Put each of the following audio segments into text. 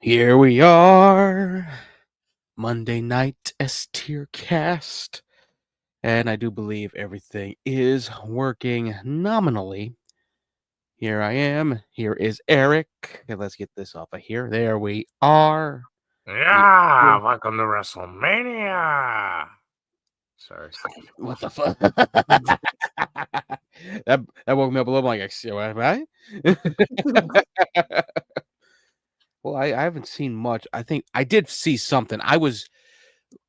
Here we are, Monday night S-TierCast, and I do believe everything is working nominally. Here I am. Here is Eric. Okay, let's get this off of here. There we are. Yeah, welcome to WrestleMania. Sorry. What the fuck? that woke me up a little. Like, what? Well, I haven't seen much. I think I did see something.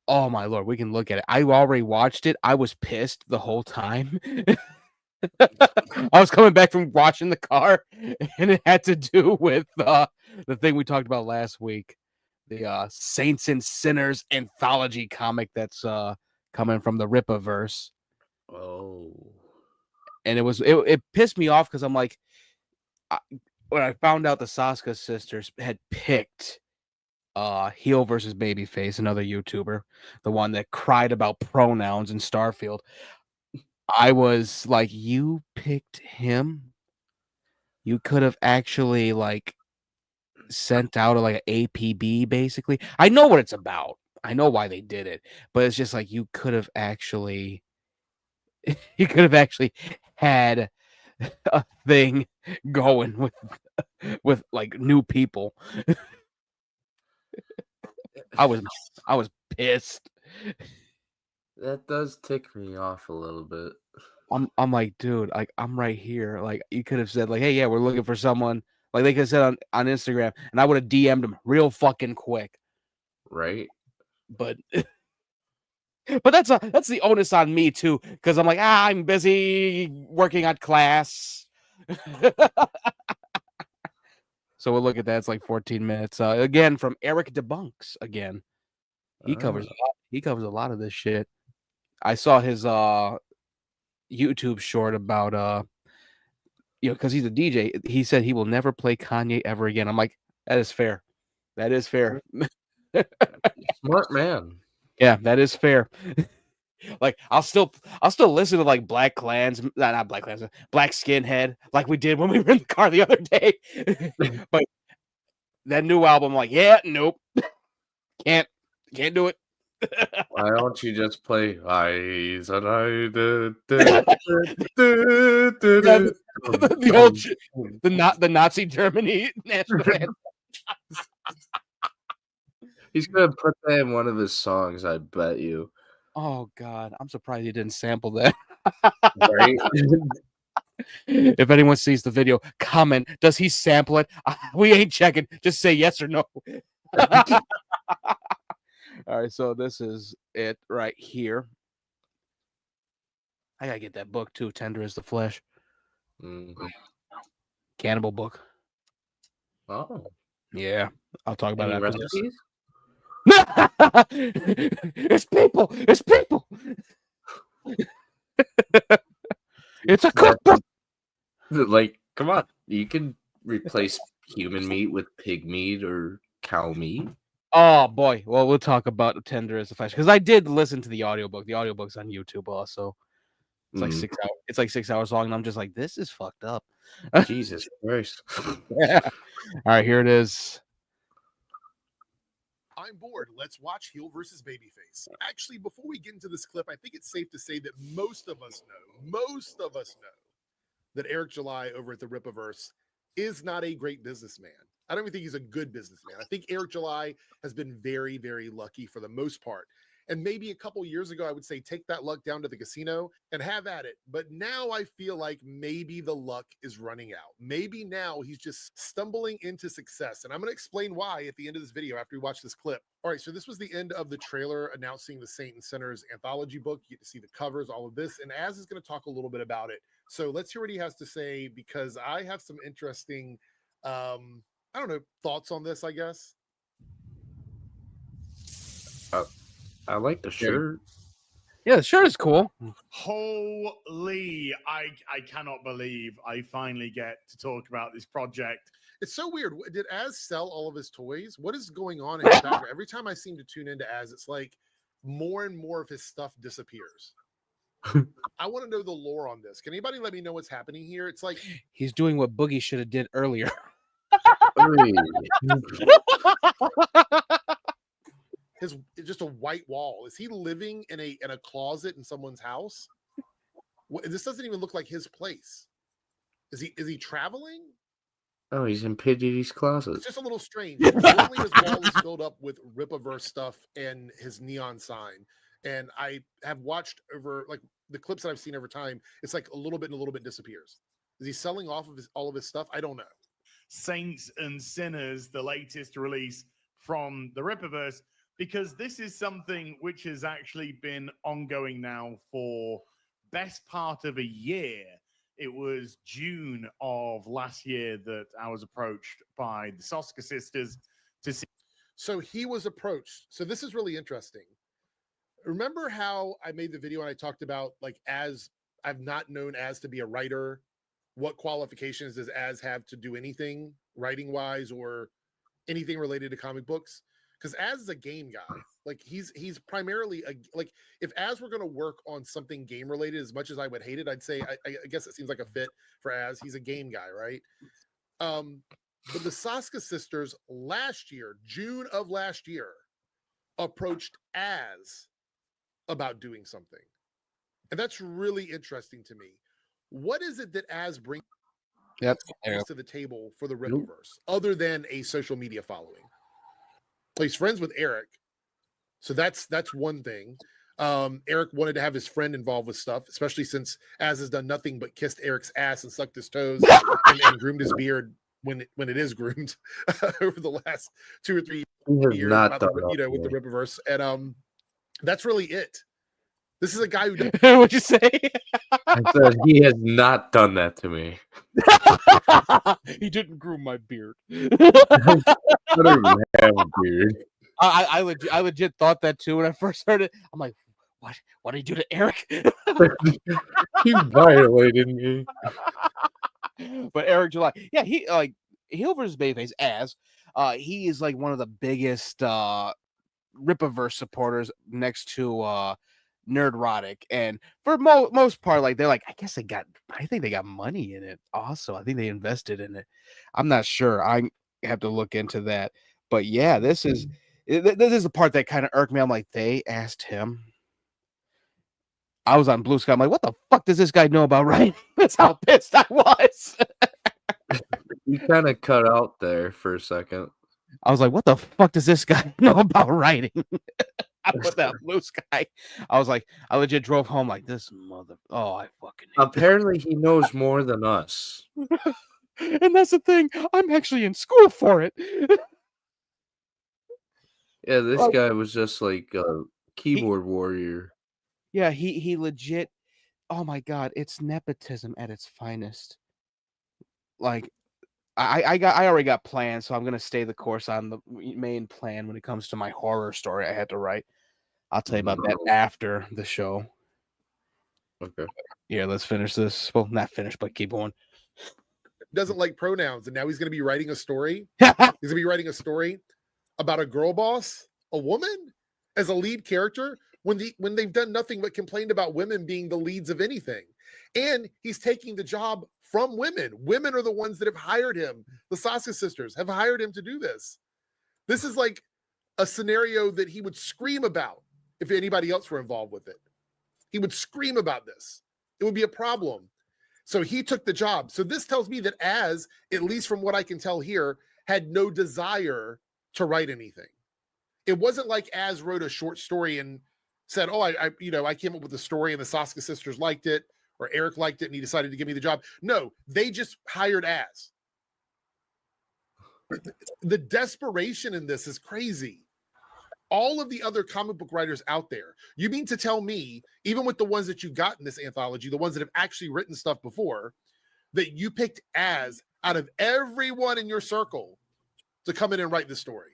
Oh my lord, we can look at it. I already watched it. I was pissed the whole time. I was coming back from washing the car, and it had to do with the thing we talked about last week, the Saints and Sinners anthology comic that's coming from the Rippaverse. Oh, And it pissed me off because I'm like, when I found out the Saska sisters had picked heel versus babyface, another YouTuber, the one that cried about pronouns in Starfield. I was like, you picked him? You could have actually sent out an APB basically. I know what it's about. I know why they did it, but it's just like you could have actually had a thing going with like new people. I was pissed. that does tick me off a little bit. I'm like, dude, like I'm right here. Like you could have said, like, hey, yeah, we're looking for someone. Like they could have said on Instagram, and I would have DM'd them real fucking quick. Right? But that's the onus on me too, because I'm like, I'm busy working on class. So we'll look at that. It's like 14 minutes. Again, from Eric Debunks. Again, he covers a lot. He covers a lot of this shit. I saw his YouTube short about because he's a DJ. He said he will never play Kanye ever again. I'm like, that is fair. That is fair. Smart man. Yeah, that is fair. Like I'll still listen to like Black Clans, not Black Clans, Black Skinhead, like we did when we were in the car the other day. But that new album, like, yeah, nope, can't do it. Why don't you just play Eyes and I the old shit, the Nazi Germany national anthem. He's gonna put that in one of his songs, I bet you. Oh God, I'm surprised he didn't sample that. Right? If anyone sees the video, comment, does he sample it? We ain't checking. Just say yes or no. All right, so this is it right here. I gotta get that book too, Tender as the Flesh. Cannibal book. Oh. Yeah, I'll talk about Any it after recipes? It's people. It's people. It's a cookbook. Like, come on. You can replace human meat with pig meat or cow meat. Oh boy. Well, we'll talk about Tender as the Flesh because I did listen to the audiobook. The audiobook's on YouTube also. It's like 6 hours. It's like 6 hours long, and I'm just like, this is fucked up. Jesus Christ. Yeah. All right, here it is. I'm bored. Let's watch heel versus babyface. Actually, before we get into this clip, I think it's safe to say that most of us know that Eric July over at the Rippaverse is not a great businessman. I don't even think he's a good businessman. I think Eric July has been very, very lucky for the most part. And maybe a couple years ago, I would say take that luck down to the casino and have at it. But now I feel like maybe the luck is running out. Maybe now he's just stumbling into success. And I'm going to explain why at the end of this video after we watch this clip. All right, so this was the end of the trailer announcing the Saint and Sinners anthology book. You get to see the covers, all of this. And Az is going to talk a little bit about it. So let's hear what he has to say because I have some interesting, thoughts on this, I guess. I like the shirt. Yeah, the shirt is cool. Holy, I cannot believe I finally get to talk about this project. It's so weird. Did Az sell all of his toys? What is going on in his background? Every time I seem to tune into Az, it's like more and more of his stuff disappears. I want to know the lore on this. Can anybody let me know what's happening here? It's like he's doing what Boogie should have did earlier. His just a white wall. Is he living in a closet in someone's house? This doesn't even look like his place. Is he traveling? Oh, he's in P. Diddy's closet. It's just a little strange. Normally his wall is filled up with Ripaverse stuff and his neon sign. And I have watched over like the clips that I've seen over time. It's like a little bit and a little bit disappears. Is he selling off of all of his stuff? I don't know. Saints and Sinners, the latest release from the Ripaverse, because this is something which has actually been ongoing now for best part of a year. It was June of last year that I was approached by the Soska sisters to see. So he was approached. So this is really interesting. Remember how I made the video and I talked about like as I've not known as to be a writer, what qualifications does as have to do anything writing wise or anything related to comic books? Because as is a game guy, like he's primarily like if as we're going to work on something game related, as much as I would hate it, I'd say I guess it seems like a fit for as he's a game guy, right? But the Soska sisters last year, June of last year, approached as about doing something, and that's really interesting to me. What is it that as brings to the table for the Ripaverse other than a social media following? He's friends with Eric, so that's one thing. Eric wanted to have his friend involved with stuff, especially since Az has done nothing but kissed Eric's ass and sucked his toes and groomed his beard when it is groomed over the last 2 or 3 years about the, with the Ripaverse, and that's really it. This is a guy who what'd you say? I said he has not done that to me. He didn't groom my beard. I don't even have a beard. I legit thought that too when I first heard it. I'm like, what did he do to Eric? He violated me. But Eric July, yeah, he over his babyface as he is like one of the biggest Ripaverse supporters next to Nerdrotic, and for most part, like they're like, I think they got money in it. Also, I think they invested in it. I'm not sure. I have to look into that. But yeah, this is the part that kind of irked me. I'm like, they asked him. I was on Blue Sky. I'm like, what the fuck does this guy know about writing? That's how pissed I was. You kind of cut out there for a second. I was like, what the fuck does this guy know about writing? I put that Blue Sky. I was like, I legit drove home like this mother. Oh, I fucking hate apparently he knows more than us. And that's the thing. I'm actually in school for it. Yeah, this guy was just like a keyboard warrior. Yeah, he legit. Oh my god, it's nepotism at its finest. Like, I already got plans, so I'm gonna stay the course on the main plan when it comes to my horror story I had to write. I'll tell you about that after the show. Okay. Yeah, let's finish this. Well, not finish, but keep going. doesn't like pronouns, and now he's going to be writing a story. He's going to be writing a story about a girl boss, a woman, as a lead character when they've done nothing but complained about women being the leads of anything. And he's taking the job from women. Women are the ones that have hired him. The Soska sisters have hired him to do this. This is like a scenario that he would scream about if anybody else were involved with it. He would scream about this. It would be a problem. So he took the job. So this tells me that Az, at least from what I can tell here, had no desire to write anything. It wasn't like Az wrote a short story and said, oh, I came up with a story and the Soska sisters liked it, or Eric liked it and he decided to give me the job. No, they just hired Az. The desperation in this is crazy. All of the other comic book writers out there, you mean to tell me, even with the ones that you got in this anthology, the ones that have actually written stuff before, that you picked Az out of everyone in your circle to come in and write the story?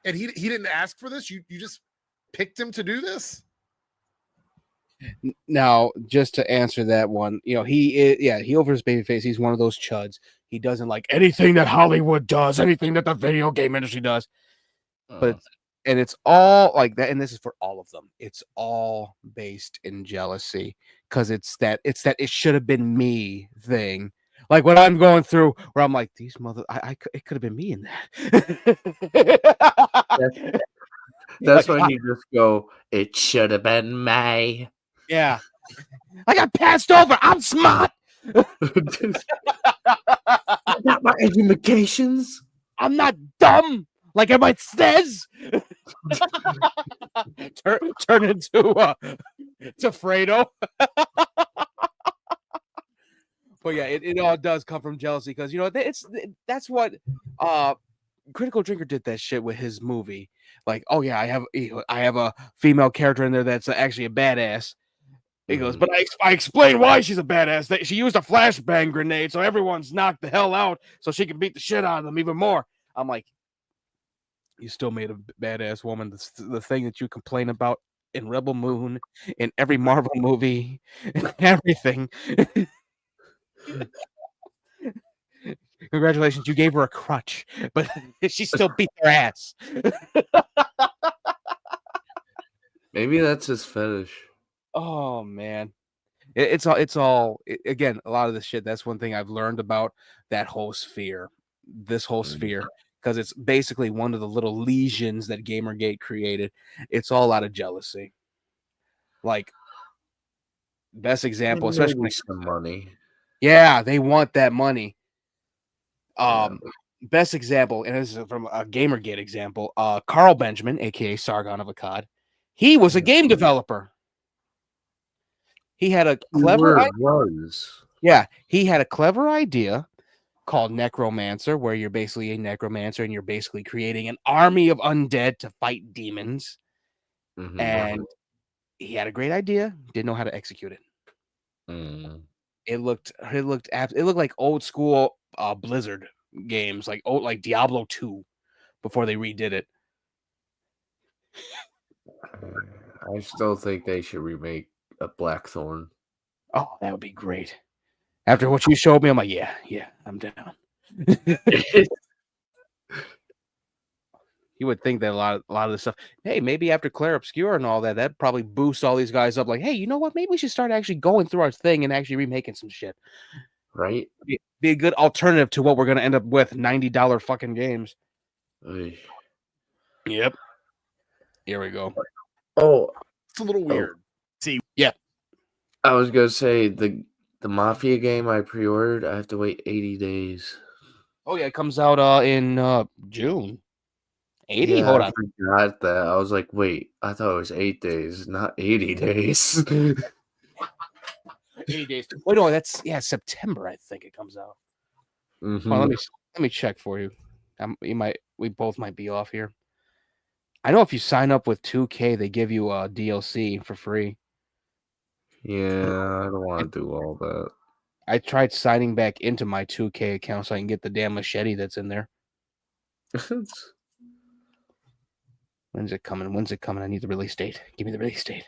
And he didn't ask for this? You just picked him to do this? Now, just to answer that one, he over his babyface. He's one of those chuds. He doesn't like anything that Hollywood does, anything that the video game industry does. But it's all like that, and this is for all of them. It's all based in jealousy because it's that it should have been me thing Like what I'm going through, where I'm like, these it could have been me in that. That's Like, when you just go, it should have been May. yeah, I got passed over. I'm smart. I got my educations. I'm not dumb, like everybody says. Turn into to Fredo. But yeah, it all does come from jealousy because that's what Critical Drinker did that shit with his movie. Like, oh yeah, I have a female character in there that's actually a badass. He goes, but I explained why she's a badass. She used a flashbang grenade, so everyone's knocked the hell out, so she can beat the shit out of them even more. I'm like, you still made a badass woman. The thing that you complain about in Rebel Moon, in every Marvel movie, everything. Congratulations, you gave her a crutch, but she still beat her ass. Maybe that's his fetish. Oh man, it's all again. A lot of this shit. That's one thing I've learned about that whole sphere. This whole sphere, because it's basically one of the little lesions that Gamergate created. It's all out of jealousy. Like best example, especially Maybe some money. yeah, they want that money. Best example, and this is from a Gamergate example. Carl Benjamin, aka Sargon of Akkad, he was a game developer. He had a clever he had a clever idea called Necromancer, where you're basically a necromancer and you're basically creating an army of undead to fight demons. And he had a great idea, didn't know how to execute it. It looked like old school Blizzard games, like Diablo 2 before they redid it. I still think they should remake a Blackthorn. Oh, that would be great. After what you showed me, I'm like, yeah, I'm down. You would think that a lot of this stuff, hey, maybe after Claire Obscure and all that probably boosts all these guys up. Like, hey, you know what? Maybe we should start actually going through our thing and actually remaking some shit. Right? Be a good alternative to what we're going to end up with, $90 fucking games. Yep. Here we go. Oh, it's a little weird. See, yeah. I was gonna say the Mafia game I pre-ordered. I have to wait 80 days. Oh yeah, it comes out in June. 80? Yeah, Hold I on. forgot that. I was like, wait, I thought it was 8 days, not 80 days. 80 days. Wait, no, that's September. I think it comes out. Well, let me check for you. We both might be off here. I know if you sign up with 2K, they give you a DLC for free. Yeah, I don't want to do all that. I tried signing back into my 2K account so I can get the damn machete that's in there. When's it coming? I need the release date. Give me the release date.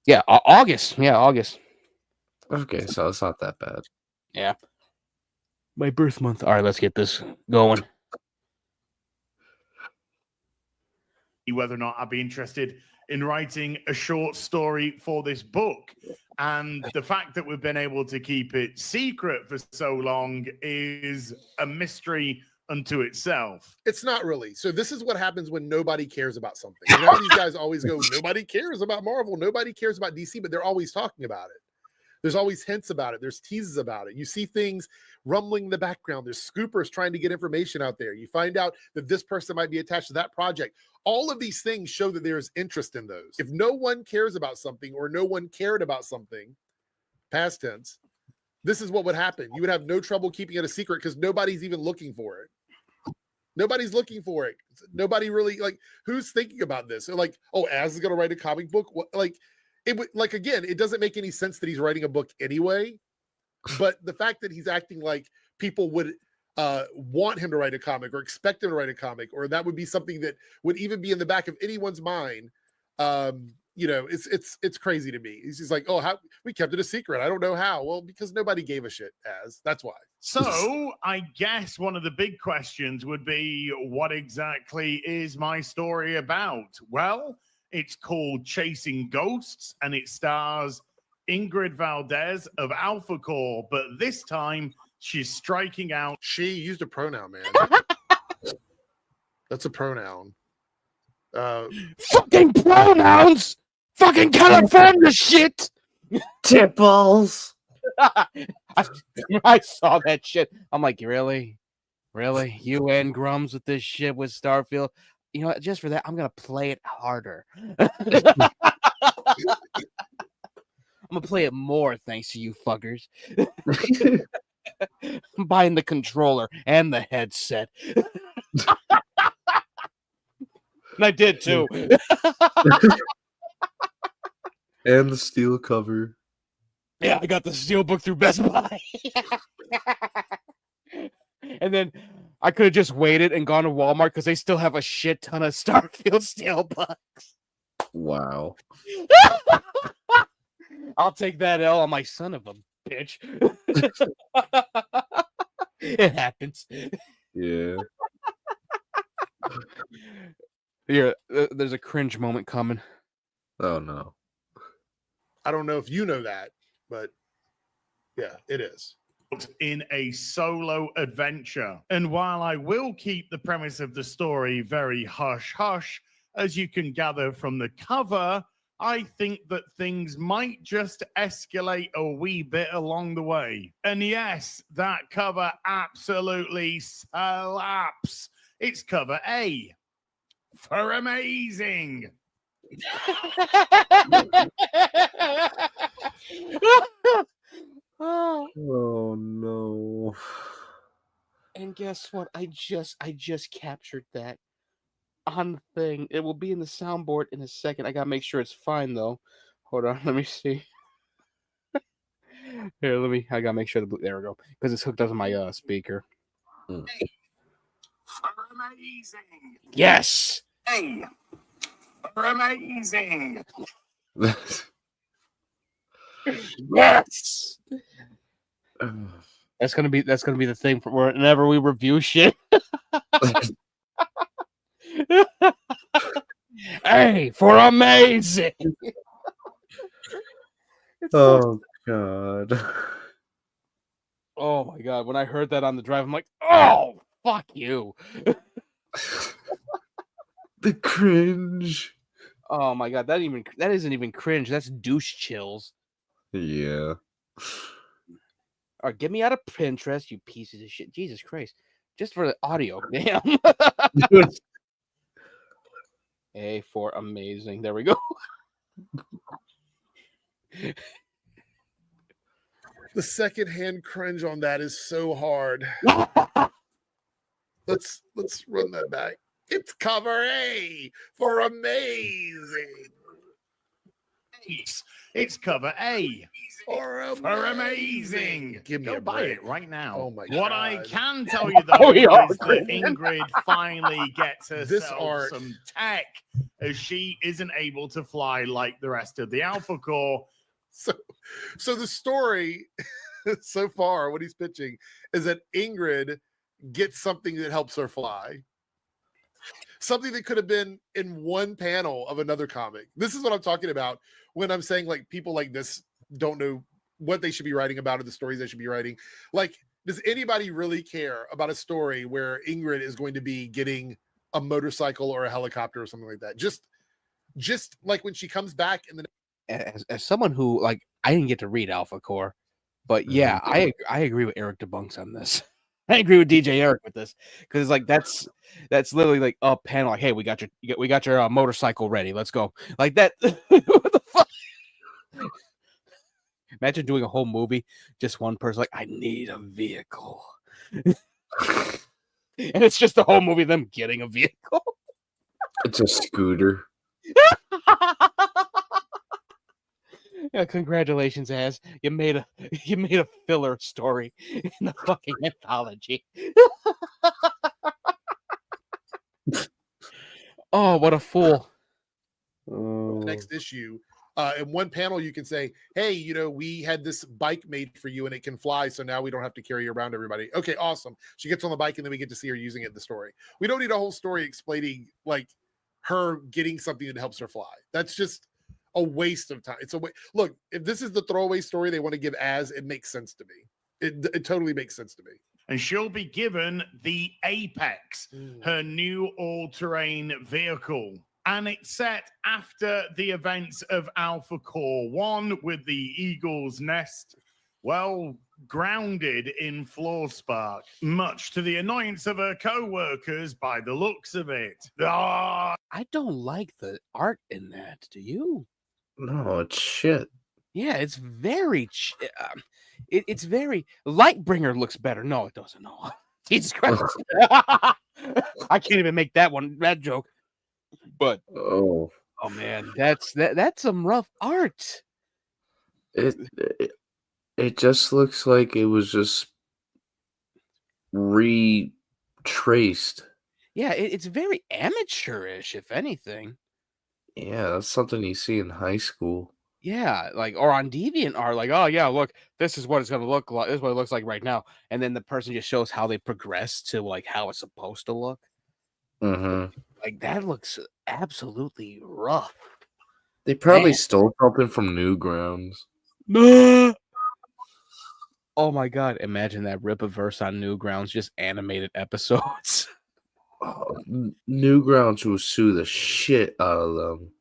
Yeah, August. Yeah, August. Okay, so it's not that bad. Yeah. My birth month. All right, let's get this going. Whether or not I'd be interested in writing a short story for this book. And the fact that we've been able to keep it secret for so long is a mystery unto itself. It's not really. So this is what happens when nobody cares about something. You know, these guys always go, nobody cares about Marvel, nobody cares about DC, but they're always talking about it. There's always hints about it. There's teases about it. You see things rumbling in the background. There's scoopers trying to get information out there. You find out that this person might be attached to that project. All of these things show that there's interest in those. If no one cares about something or no one cared about something, past tense, this is what would happen. You would have no trouble keeping it a secret because nobody's even looking for it. Nobody's looking for it. Nobody really, like, who's thinking about this? They're like, oh, Az is going to write a comic book? What, like, it would, like, again, it doesn't make any sense that he's writing a book anyway. But the fact that he's acting like people would want him to write a comic or expect him to write a comic, or that would be something that would even be in the back of anyone's mind, you know, it's crazy to me. He's just like, oh, how we kept it a secret. I don't know how. Well, because nobody gave a shit, Az. That's why. So I guess one of the big questions would be, what exactly is my story about? Well, it's called Chasing Ghosts, and it stars Ingrid Valdez of Alpha Core, but this time she's striking out. She used a pronoun, man. That's a pronoun. Fucking pronouns! Fucking California shit! Tipples. I saw that shit. I'm like, really? Really? You and Grums with this shit with Starfield? You know what? Just for that, I'm going to play it harder. I'm going to play it more thanks to you fuckers. I'm buying the controller and the headset. And I did too. And the steel cover. Yeah, I got the steelbook through Best Buy. And then I could have just waited and gone to Walmart because they still have a shit ton of Starfield steelbooks. Wow. I'll take that L on my son of a bitch. It happens. Yeah. Here, there's a cringe moment coming. Oh no. I don't know if you know that, but yeah, it is. In a solo adventure. And while I will keep the premise of the story very hush-hush, as you can gather from the cover, I think that things might just escalate a wee bit along the way. And yes, that cover absolutely slaps. It's cover A for amazing. Oh no. And guess what? I just captured that on the thing. It will be in the soundboard in a second. I gotta make sure it's fine though. Hold on, let me see. Here, I gotta make sure there we go. Because it's hooked up to my speaker. For amazing. Yes! Hey, for amazing. Yes! That's gonna be the thing for whenever we review shit. Hey, for amazing! Oh god. Oh my god! When I heard that on the drive, I'm like, "Oh, fuck you!" The cringe. Oh my god! That isn't even cringe. That's douche chills. Yeah. Or get me out of Pinterest, you pieces of shit! Jesus Christ! Just for the audio, damn. A for amazing. There we go. The secondhand cringe on that is so hard. Let's run that back. It's cover A for amazing. It's cover A For amazing. Give me Go a buy break. it right now. Oh my What I God. can tell you though Oh, we are is that Ingrid finally gets herself art. some tech, as she isn't able to fly like the rest of the Alpha Core. So the story so far, what he's pitching is that Ingrid gets something that helps her fly. Something that could have been in one panel of another comic. This is what I'm talking about when I'm saying like people like this don't know what they should be writing about or the stories they should be writing. Like, does anybody really care about a story where Ingrid is going to be getting a motorcycle or a helicopter or something like that? Just like when she comes back in the As someone who I didn't get to read Alpha Core, but yeah, I agree with Eric DeBunks on this. I agree with DJ Eric with this because that's literally like a panel. Like, hey, we got your motorcycle ready. Let's go. Like that. What the fuck? Imagine doing a whole movie, just one person like, I need a vehicle, and it's just the whole movie of them getting a vehicle. It's a scooter. Yeah, congratulations, Az. You made a filler story in the fucking anthology. Oh, what a fool. next issue. In one panel, you can say, hey, we had this bike made for you and it can fly. So now we don't have to carry around everybody. Okay, awesome. She gets on the bike and then we get to see her using it in the story. We don't need a whole story explaining like her getting something that helps her fly. That's just a waste of time. It's a way. Look, if this is the throwaway story they want to give as, it makes sense to me. It totally makes sense to me. And she'll be given the Apex, her new all-terrain vehicle. And it's set after the events of Alpha Core 1 with the Eagle's Nest, well, grounded in Floorspark, much to the annoyance of her co-workers by the looks of it. Ah, I don't like the art in that. Do you? No, it's shit. Yeah, it's very. It's very. Lightbringer looks better. No, it doesn't. No, Jesus Christ! I can't even make that joke. But Oh, man, that's some rough art. it just looks like it was just retraced. Yeah, it's very amateurish, if anything. Yeah, that's something you see in high school. Yeah, like or on DeviantArt, like, oh yeah, look, this is what it's gonna look like. This is what it looks like right now, and then the person just shows how they progress to like how it's supposed to look. Mm-hmm. Like that looks absolutely rough. They probably Man. stole something from Newgrounds. Oh my god! Imagine that Rip-a-verse on Newgrounds, just animated episodes. Oh, Newgrounds will sue the shit out of them.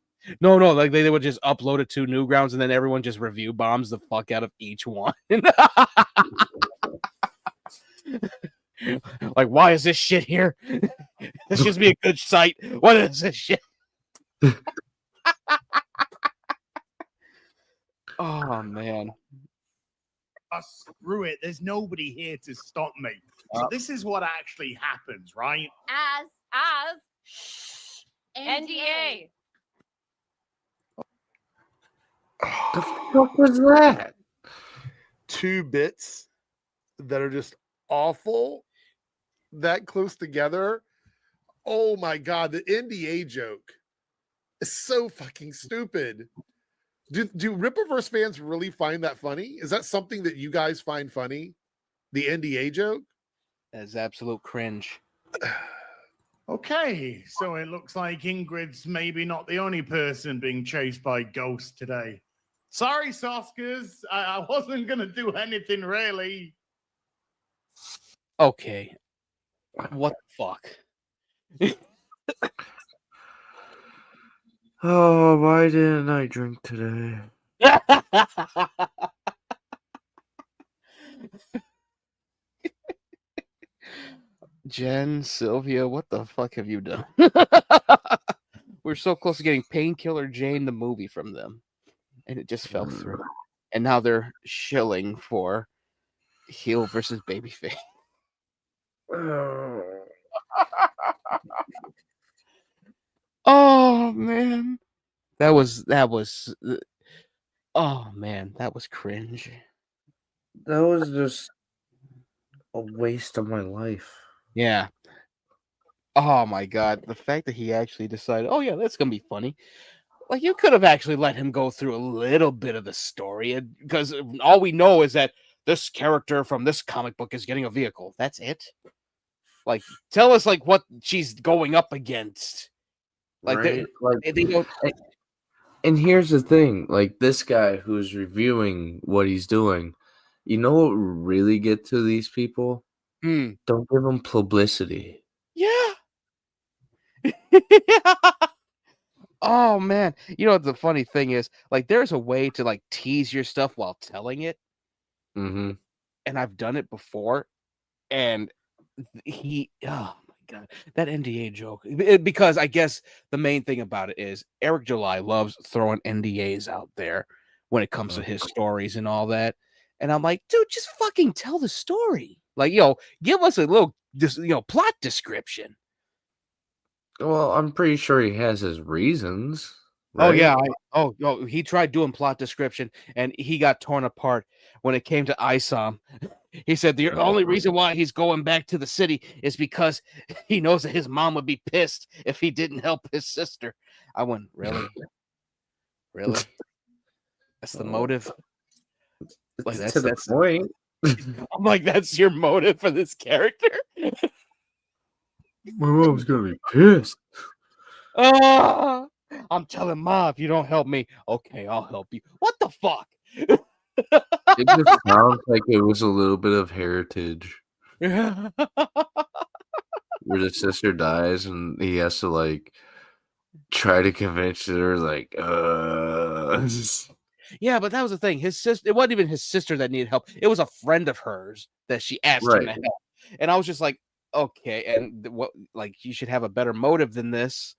No, like they would just upload it to Newgrounds, and then everyone just review bombs the fuck out of each one. Like, why is this shit here? This should be a good site. What is this shit? Oh man. screw it. There's nobody here to stop me. So this is what actually happens, right? As NDA. The fuck was that? 2 bits that are just awful that close together. Oh my god, the NDA joke is so fucking stupid. Do Rippaverse fans really find that funny? Is that something that you guys find funny? The NDA joke? That's absolute cringe. Okay, so it looks like Ingrid's maybe not the only person being chased by ghosts today. Sorry, Soskers. I wasn't going to do anything really. Okay. What the fuck? Oh, why didn't I drink today? Jen, Sylvia, what the fuck have you done? We're so close to getting Painkiller Jane the movie from them, and it just fell through. And now they're shilling for heel versus babyface. Oh man, that was. Oh man, that was cringe. That was just a waste of my life. Yeah. Oh my god, the fact that he actually decided, oh yeah, that's gonna be funny. Like you could have actually let him go through a little bit of the story, because all we know is that this character from this comic book is getting a vehicle. That's it. Like, tell us like what she's going up against. Like, Right? they don't. And here's the thing, like this guy who's reviewing what he's doing, you know what will really get to these people? Don't give them publicity. Yeah. Oh man, you know what the funny thing is? Like, there's a way to like tease your stuff while telling it, Mm-hmm. and I've done it before. And oh my god, that NDA joke. Because I guess the main thing about it is Eric July loves throwing NDAs out there when it comes to his stories and all that. And I'm like, dude, just fucking tell the story. Like, give us a little, plot description. Well, I'm pretty sure he has his reasons. Oh right? yeah, he tried doing plot description and he got torn apart when it came to ISOM. He said the only reason why he's going back to the city is because he knows that his mom would be pissed if he didn't help his sister. I went, really? Really? That's the motive? Like That's the point. I'm like, that's your motive for this character? My mom's gonna be pissed. Oh, I'm telling Ma if you don't help me. Okay, I'll help you. What the fuck? It just sounds like it was a little bit of heritage. Where the sister dies and he has to like try to convince her, like, Yeah, but that was the thing. His sister, it wasn't even his sister that needed help. It was a friend of hers that she asked him to right, help. And I was just like, okay, and what, like, you should have a better motive than this.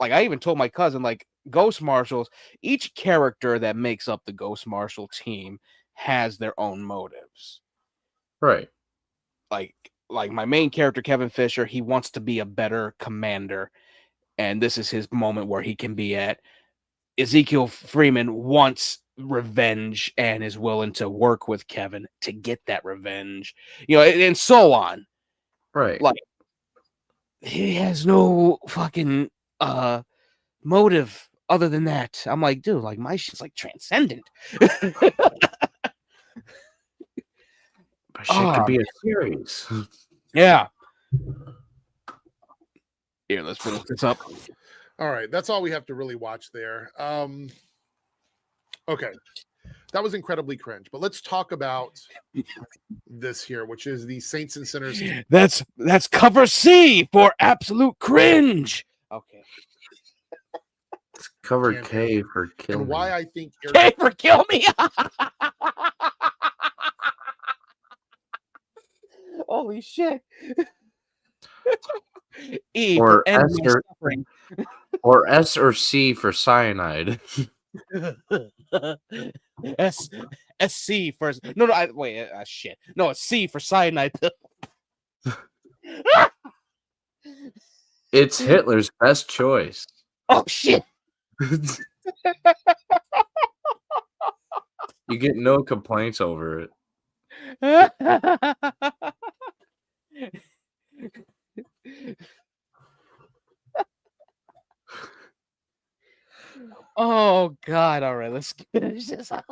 Like, I even told my cousin, like, Ghost Marshals, each character that makes up the Ghost Marshal team has their own motives. right. Like my main character, Kevin Fisher, he wants to be a better commander, and this is his moment where he can be at. Ezekiel Freeman wants revenge and is willing to work with Kevin to get that revenge, and so on. Right. Like, he has no fucking motive other than that. I'm like, dude, like, my shit's like transcendent. But shit could be a series. Yeah. Here, let's finish this up. All right, that's all we have to really watch there. Okay, that was incredibly cringe. But let's talk about this here, which is the Saints and Sinners. That's cover C for absolute cringe. Okay. It's cover K for kill And me. why I think K for kill me. Holy shit. E Or for end S my or, suffering. or S or C for cyanide. SC for no wait shit. No, it's C for cyanide pill. It's Hitler's best choice. Oh shit. You get no complaints over it. Oh god, all right, let's finish this up.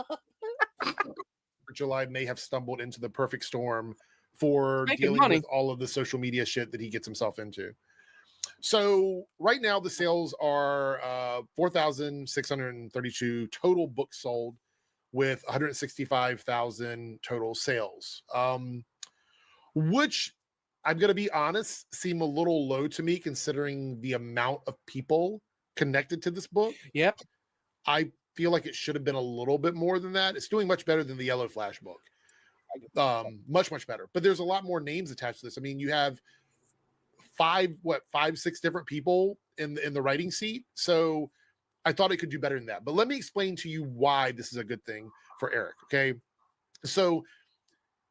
July may have stumbled into the perfect storm for Making dealing money. with all of the social media shit that he gets himself into. So right now the sales are 4,632 total books sold with 165,000 total sales. Which I'm going to be honest, seem a little low to me considering the amount of people connected to this book. Yep. I feel like it should have been a little bit more than that. It's doing much better than the Yellow Flash book. Much better. But there's a lot more names attached to this. I mean, you have five, six different people in the writing seat. So I thought it could do better than that. But let me explain to you why this is a good thing for Eric. Okay. So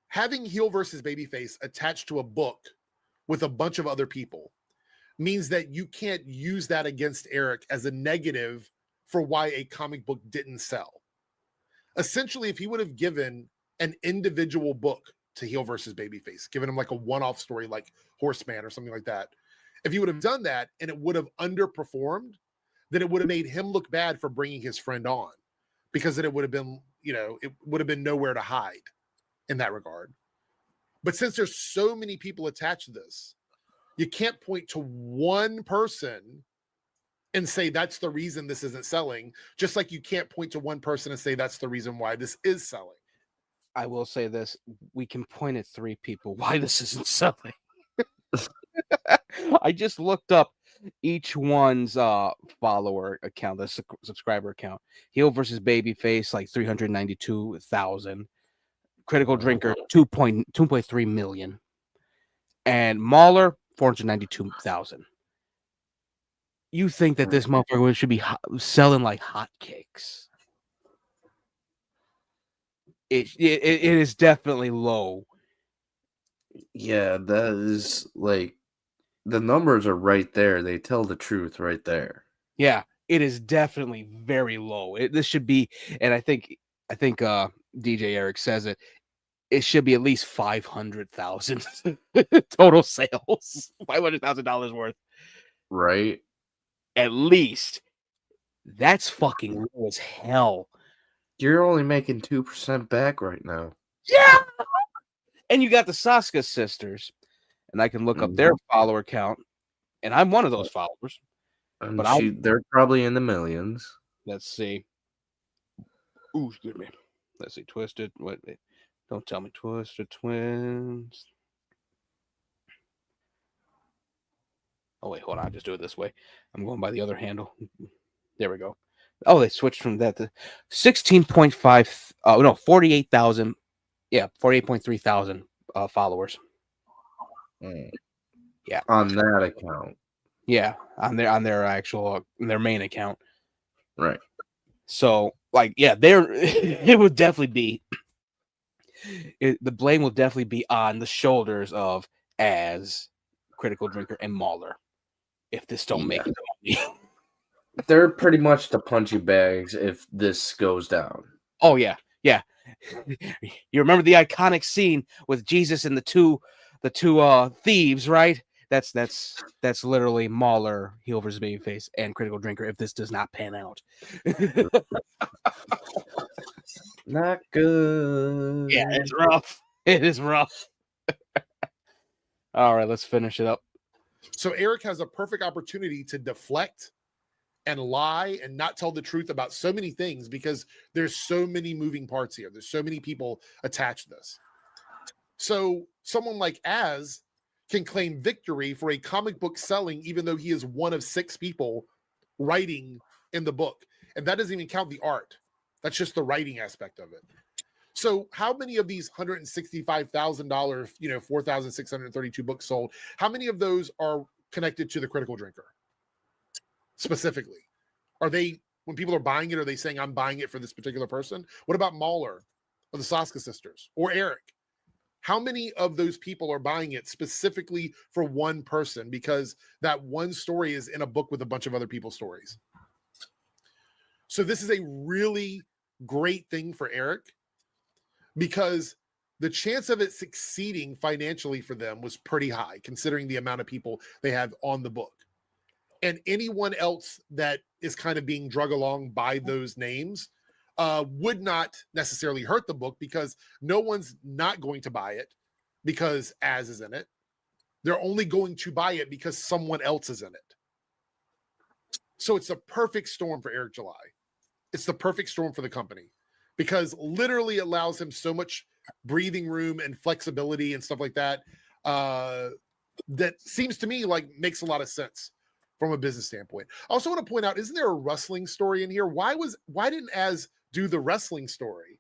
having heel versus babyface attached to a book with a bunch of other people means that you can't use that against Eric as a negative for why a comic book didn't sell. Essentially, if he would have given an individual book to heel versus babyface, given him like a one-off story like Horseman or something like that, if he would have done that and it would have underperformed, then it would have made him look bad for bringing his friend on, because then it would have been, it would have been nowhere to hide in that regard. But since there's so many people attached to this, you can't point to one person and say that's the reason this isn't selling, just like you can't point to one person and say that's the reason why this is selling. I will say this, we can point at three people why this isn't selling. I just looked up each one's follower account, the subscriber account. Heel versus Babyface, like 392,000. Critical Drinker, 2.3 million. And Mauler, 492,000. You think that this motherfucker should be selling like hotcakes? It is definitely low. Yeah, that is like, the numbers are right there. They tell the truth right there. Yeah, it is definitely very low. This should be, and I think DJ Eric says it. It should be at least 500,000 total sales. $500,000 worth, Right? at least. That's fucking low as hell. You're only making 2% back right now. Yeah. And you got the Saska sisters, and I can look up their follower count, and I'm one of those followers. And But they're probably in the millions. let's see. Ooh, excuse me. Let's see. Twisted. Wait. Don't tell me Twisted Twins. Oh wait, hold on. I'll just do it this way. I'm going by the other handle. There we go. Oh, they switched from that to 16.5. Oh no, 48,000. Yeah, 48.3 thousand followers. Yeah, On that account. yeah, on their actual their main account. Right. So like, yeah, there it would definitely be. The blame will definitely be on the shoulders of as Critical Drinker and Mauler if this don't make it. They're pretty much the punchy bags if this goes down. Oh yeah, yeah. You remember the iconic scene with Jesus and the two thieves, right? That's literally Mauler, heel versus babyface, and Critical Drinker if this does not pan out. Not good. Yeah, it's rough. It is rough. All right, let's finish it up. So Eric has a perfect opportunity to deflect and lie and not tell the truth about so many things because there's so many moving parts here. There's so many people attached to this. So someone like Az can claim victory for a comic book selling, even though he is one of 6 people writing in the book. And that doesn't even count the art. That's just the writing aspect of it. So how many of these $165,000, 4,632 books sold, how many of those are connected to the Critical Drinker? Specifically, are they, when people are buying it, are they saying I'm buying it for this particular person? What about Mauler or the Saska sisters or Eric? How many of those people are buying it specifically for one person because that one story is in a book with a bunch of other people's stories? So this is a really great thing for Eric because the chance of it succeeding financially for them was pretty high considering the amount of people they have on the book. And anyone else that is kind of being drug along by those names would not necessarily hurt the book because no one's not going to buy it because Az is in it. They're only going to buy it because someone else is in it. So it's the perfect storm for Eric July. It's the perfect storm for the company because literally it allows him so much breathing room and flexibility and stuff like that. That seems to me like makes a lot of sense from a business standpoint. I also want to point out, isn't there a wrestling story in here? Why didn't Az do the wrestling story?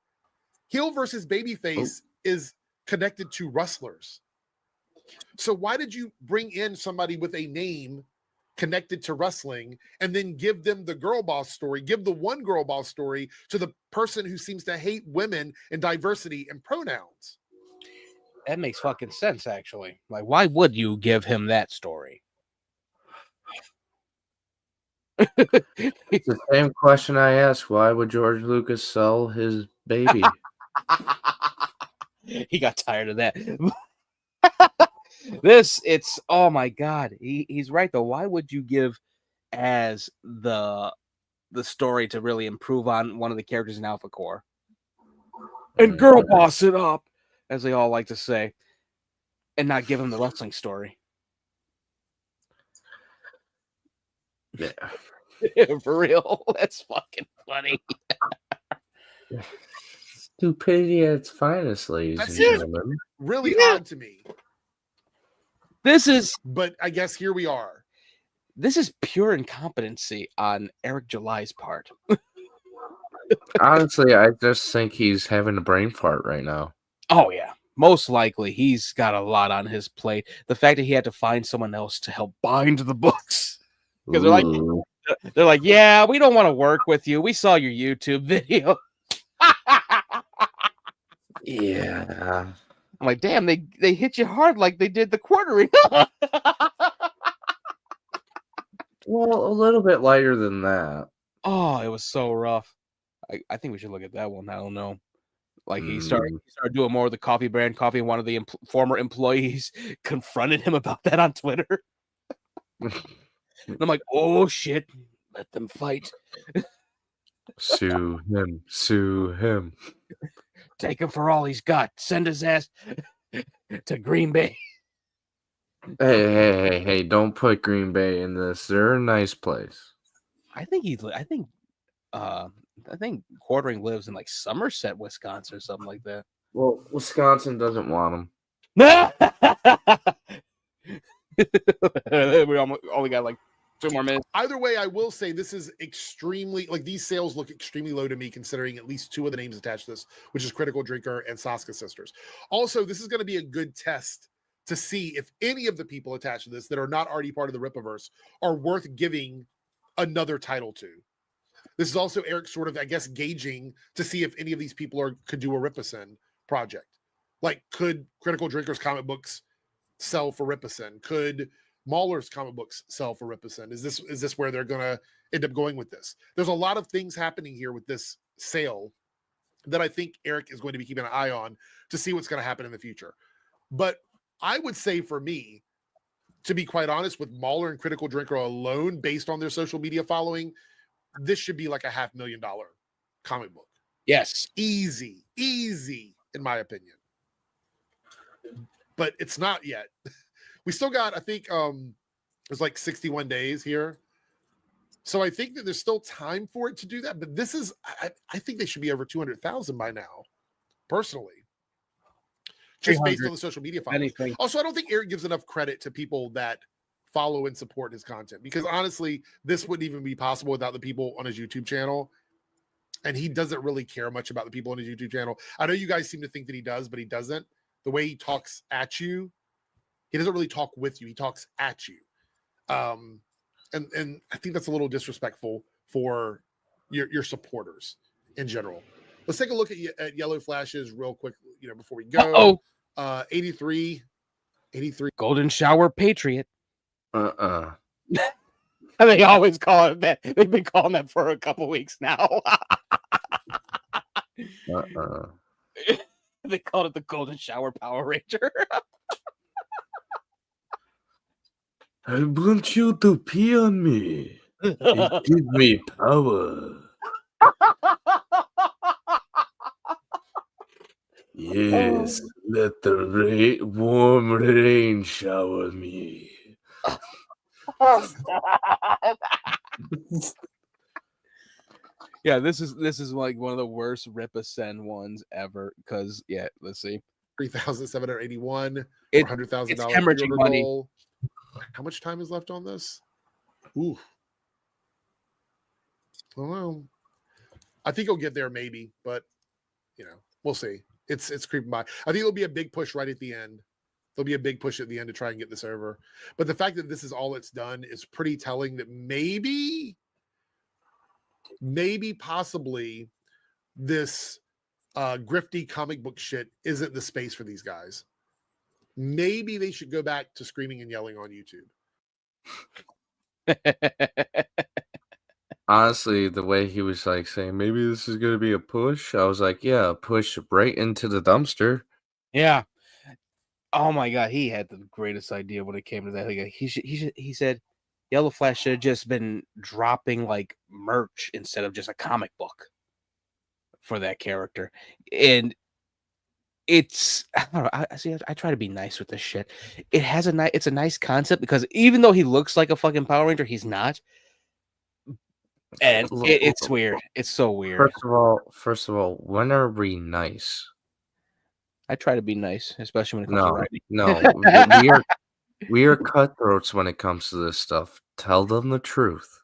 Heel versus babyface is connected to wrestlers. So why did you bring in somebody with a name connected to wrestling and then give them the girl boss story, give the one girl boss story to the person who seems to hate women and diversity and pronouns? That makes fucking sense, actually. Like, why would you give him that story? It's the same question I asked. Why would George Lucas sell his baby? He got tired of that. Oh my god. He's right though. Why would you give Az the story to really improve on one of the characters in Alpha Core? And girl boss it up, as they all like to say, and not give him the wrestling story. Yeah. For real. That's fucking funny. Stupidity at its finest, ladies and gentlemen. Really odd to me. But I guess here we are. This is pure incompetency on Eric July's part. Honestly, I just think he's having a brain fart right now. Oh yeah, most likely he's got a lot on his plate. The fact that he had to find someone else to help bind the books because they're like, yeah, we don't want to work with you. We saw your YouTube video. Yeah. I'm like, damn, they hit you hard like they did the quartering. Well, a little bit lighter than that. Oh, it was so rough. I think we should look at that one. I don't know. Like he started doing more of the coffee brand coffee, and one of the former employees confronted him about that on Twitter. And I'm like, oh shit, let them fight. Sue him. Take him for all he's got. Send his ass to Green Bay. Hey! Don't put Green Bay in this. They're a nice place. I think Quartering lives in like Somerset, Wisconsin, or something like that. Well, Wisconsin doesn't want them. We only got like 2 more minutes. Either way, I will say this is extremely, like, these sales look extremely low to me, considering at least 2 of the names attached to this, which is Critical Drinker and Saska Sisters. Also, this is going to be a good test to see if any of the people attached to this that are not already part of the Rippaverse are worth giving another title to. This is also Eric sort of, I guess, gauging to see if any of these people could do a Rippasend project. Like, could Critical Drinkers comic books sell for Rippasend? Could Mauler's comic books sell for Rippasend? Is this where they're going to end up going with this? There's a lot of things happening here with this sale that I think Eric is going to be keeping an eye on to see what's going to happen in the future. But I would say, for me, to be quite honest, with Mauler and Critical Drinker alone, based on their social media following, this should be like a $500,000 comic book. Yes. Easy, in my opinion. But it's not yet. We still got, I think, there's like 61 days here. So I think that there's still time for it to do that. But this is, I think they should be over 200,000 by now, personally. Just based on the social media following. Also, I don't think Eric gives enough credit to people that follow and support his content, because honestly, this wouldn't even be possible without the people on his YouTube channel. And he doesn't really care much about the people on his YouTube channel. I know you guys seem to think that he does, but he doesn't. The way he talks at you, he doesn't really talk with you. He talks at you. And I think that's a little disrespectful for your supporters in general. Let's take a look at Yellow Flashes real quick, before we go. 83. Golden Shower Patriot. They always call it that. They've been calling that for a couple weeks now. They called it the Golden Shower Power Ranger. I want you to pee on me. It gives me power. Yes, let the warm rain shower me. Yeah, this is like one of the worst Rippasend ones ever. Because let's see, 3,781 or $100,000 hemorrhaging money. Goal. How much time is left on this? Ooh, well, I think he'll get there maybe, but we'll see. It's creeping by. I think it'll be a big push right at the end. There'll be a big push at the end to try and get this over. But the fact that this is all it's done is pretty telling that maybe possibly this grifty comic book shit isn't the space for these guys. Maybe they should go back to screaming and yelling on YouTube. Honestly, the way he was like saying, maybe this is going to be a push, I was like, yeah, push right into the dumpster. Yeah. Oh my God, he had the greatest idea when it came to that. Like, he said Yellow Flash should have just been dropping like merch instead of just a comic book for that character. And it's, I don't know, I try to be nice with this shit. It's a nice concept, because even though he looks like a fucking Power Ranger, he's not. And it's weird. It's so weird. First of all, when are we nice? I try to be nice, especially when it comes to writing. No, we are cutthroats when it comes to this stuff. Tell them the truth.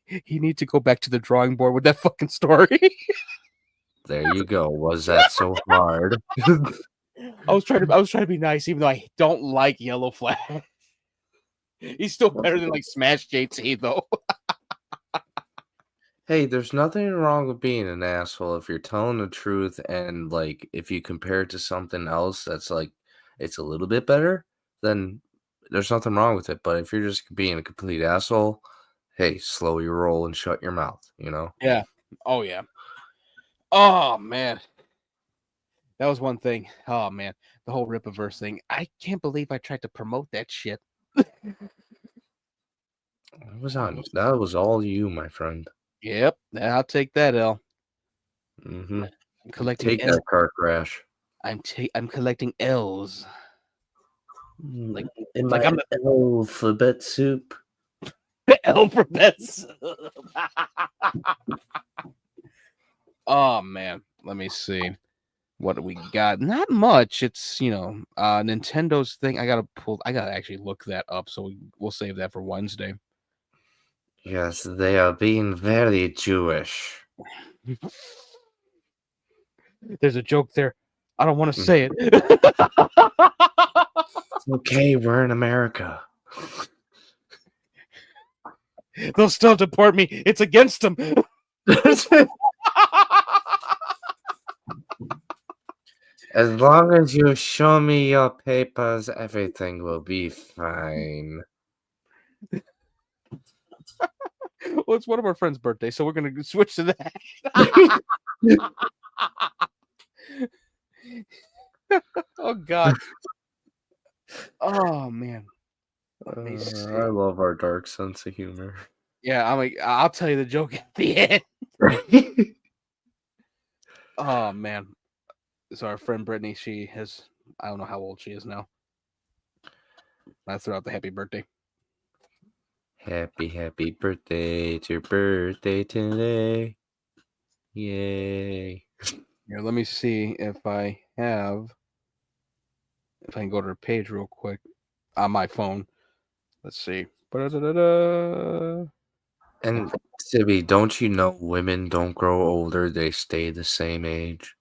You need to go back to the drawing board with that fucking story. There you go. Was that so hard? I was trying to be nice, even though I don't like Yellow Flash. He's still better than like Smash JT though. Hey, there's nothing wrong with being an asshole if you're telling the truth, and like if you compare it to something else that's like it's a little bit better, then there's nothing wrong with it. But if you're just being a complete asshole, hey, slow your roll and shut your mouth, Yeah. Oh yeah. Oh man. That was one thing. Oh man. The whole Rippaverse thing. I can't believe I tried to promote that shit. That was all you, my friend. Yep, I'll take that L. Mm-hmm. I'm collecting Take that car crash. I'm collecting L's. Like Like- in like my I'm alphabet soup. alphabets. Oh man, let me see. What do we got? Not much. It's Nintendo's thing. I gotta actually look that up. So we'll save that for Wednesday. Yes, they are being very Jewish. There's a joke there. I don't want to Mm. say it. It's okay, we're in America. They'll still deport me. It's against them. As long as you show me your papers, everything will be fine. Well, it's one of our friends' birthdays, so we're gonna switch to that. Oh God. Oh man. Let me see. I love our dark sense of humor. Yeah, I'll tell you the joke at the end. Oh man. So our friend Brittany, I don't know how old she is now. I threw out the happy birthday. Happy birthday. It's your birthday today. Yay. Here, let me see if I can go to her page real quick on my phone. Let's see. Ba-da-da-da-da. And Sibby, don't you know women don't grow older, they stay the same age?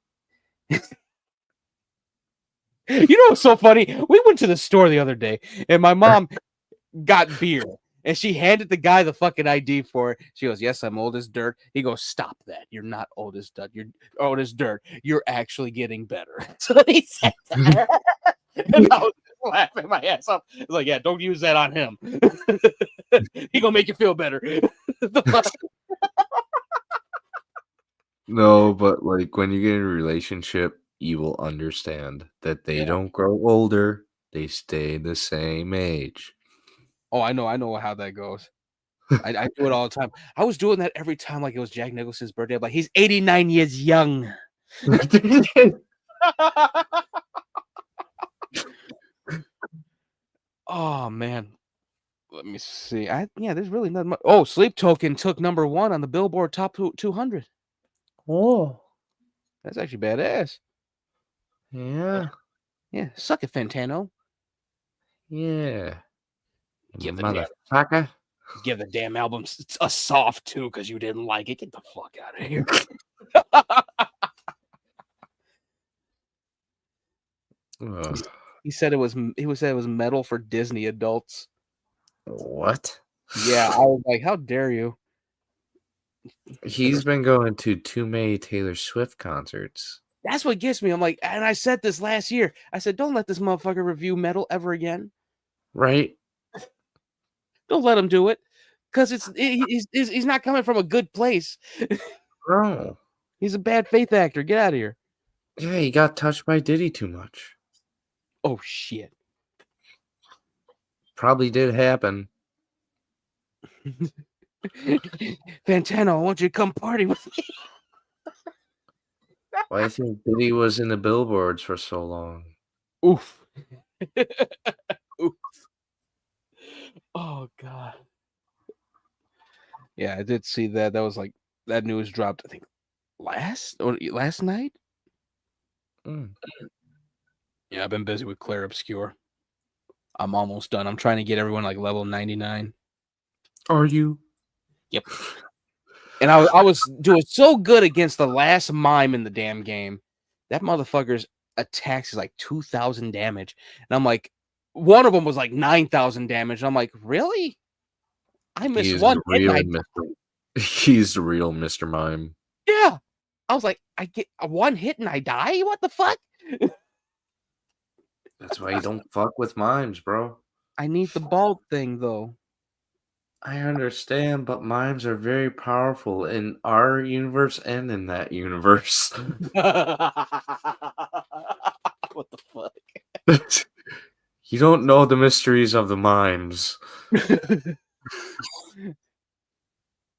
You know what's so funny? We went to the store the other day, and my mom got beer, and she handed the guy the fucking ID for it. She goes, "Yes, I'm old as dirt." He goes, "Stop that! You're not old as dirt. You're old as dirt. You're actually getting better." So he said that, and I was laughing my ass off. I was like, "Yeah, don't use that on him. He gonna make you feel better." The fuck? No, but like when you get in a relationship, you will understand that they don't grow older, they stay the same age. Oh, I know how that goes. I do it all the time. I was doing that every time, like it was Jack Nicholson's birthday. I'm like, he's 89 years young. Oh man, let me see. There's really not much. Oh, Sleep Token took #1 on the Billboard Top 200. Oh, That's actually badass. yeah, Yeah, suck it, Fantano. yeah. Give the Motherfucker. Give the damn album a soft too because you didn't like it. Get the fuck out of here. Ugh. He said it was metal for Disney adults. What? Yeah, I was like, how dare you? He's been going to too many Taylor Swift concerts. That's what gets me. I'm like, and I said this last year. I said, don't let this motherfucker review metal ever again. Right? Don't let him do it, because he's not coming from a good place. Bro. He's a bad faith actor. Get out of here. Yeah, he got touched by Diddy too much. Oh shit. Probably did happen. Fantano, I want you to come party with me. Why do you think Diddy was in the billboards for so long? Oof. Oof. Oh god. Yeah, I did see that. That was like that news dropped, I think, last night. Mm. Yeah, I've been busy with Claire Obscure. I'm almost done. I'm trying to get everyone like level 99. Are you? Yep. And I was doing so good against the last mime in the damn game. That motherfucker's attacks is like 2,000 damage. And I'm like, one of them was like 9,000 damage. And I'm like, really? I missed He's one the hit. real He's the real Mr. Mime. Yeah. I was like, I get one hit and I die? What the fuck? That's why you don't fuck with mimes, bro. I need the bald thing, though. I understand, but mimes are very powerful in our universe and in that universe. What the fuck? You don't know the mysteries of the mimes.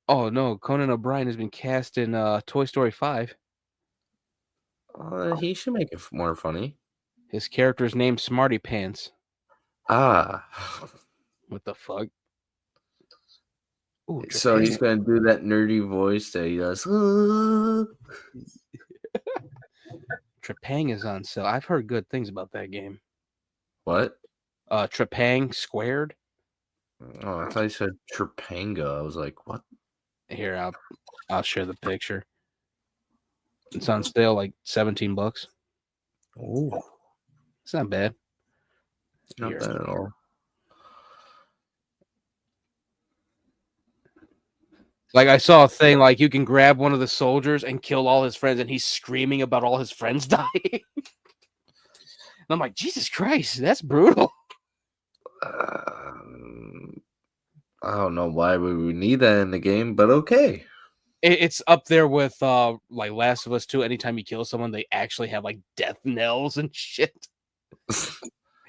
Oh no, Conan O'Brien has been cast in Toy Story 5. He should make it more funny. His character's named Smarty Pants. Ah. What the fuck? Ooh, So he's Trepang. gonna do that nerdy voice that he does. Trepang is on sale. I've heard good things about that game. What? Trepang Squared. Oh, I thought you said Trapanga. I was like, what? Here, I'll share the picture. It's on sale, like $17. Oh, It's not bad. not Here. bad at all. Like I saw a thing like you can grab one of the soldiers and kill all his friends, and he's screaming about all his friends dying. And I'm like, Jesus Christ, that's brutal. I don't know why we would need that in the game, but okay. It's up there with like Last of Us 2. Anytime you kill someone, they actually have like death knells and shit.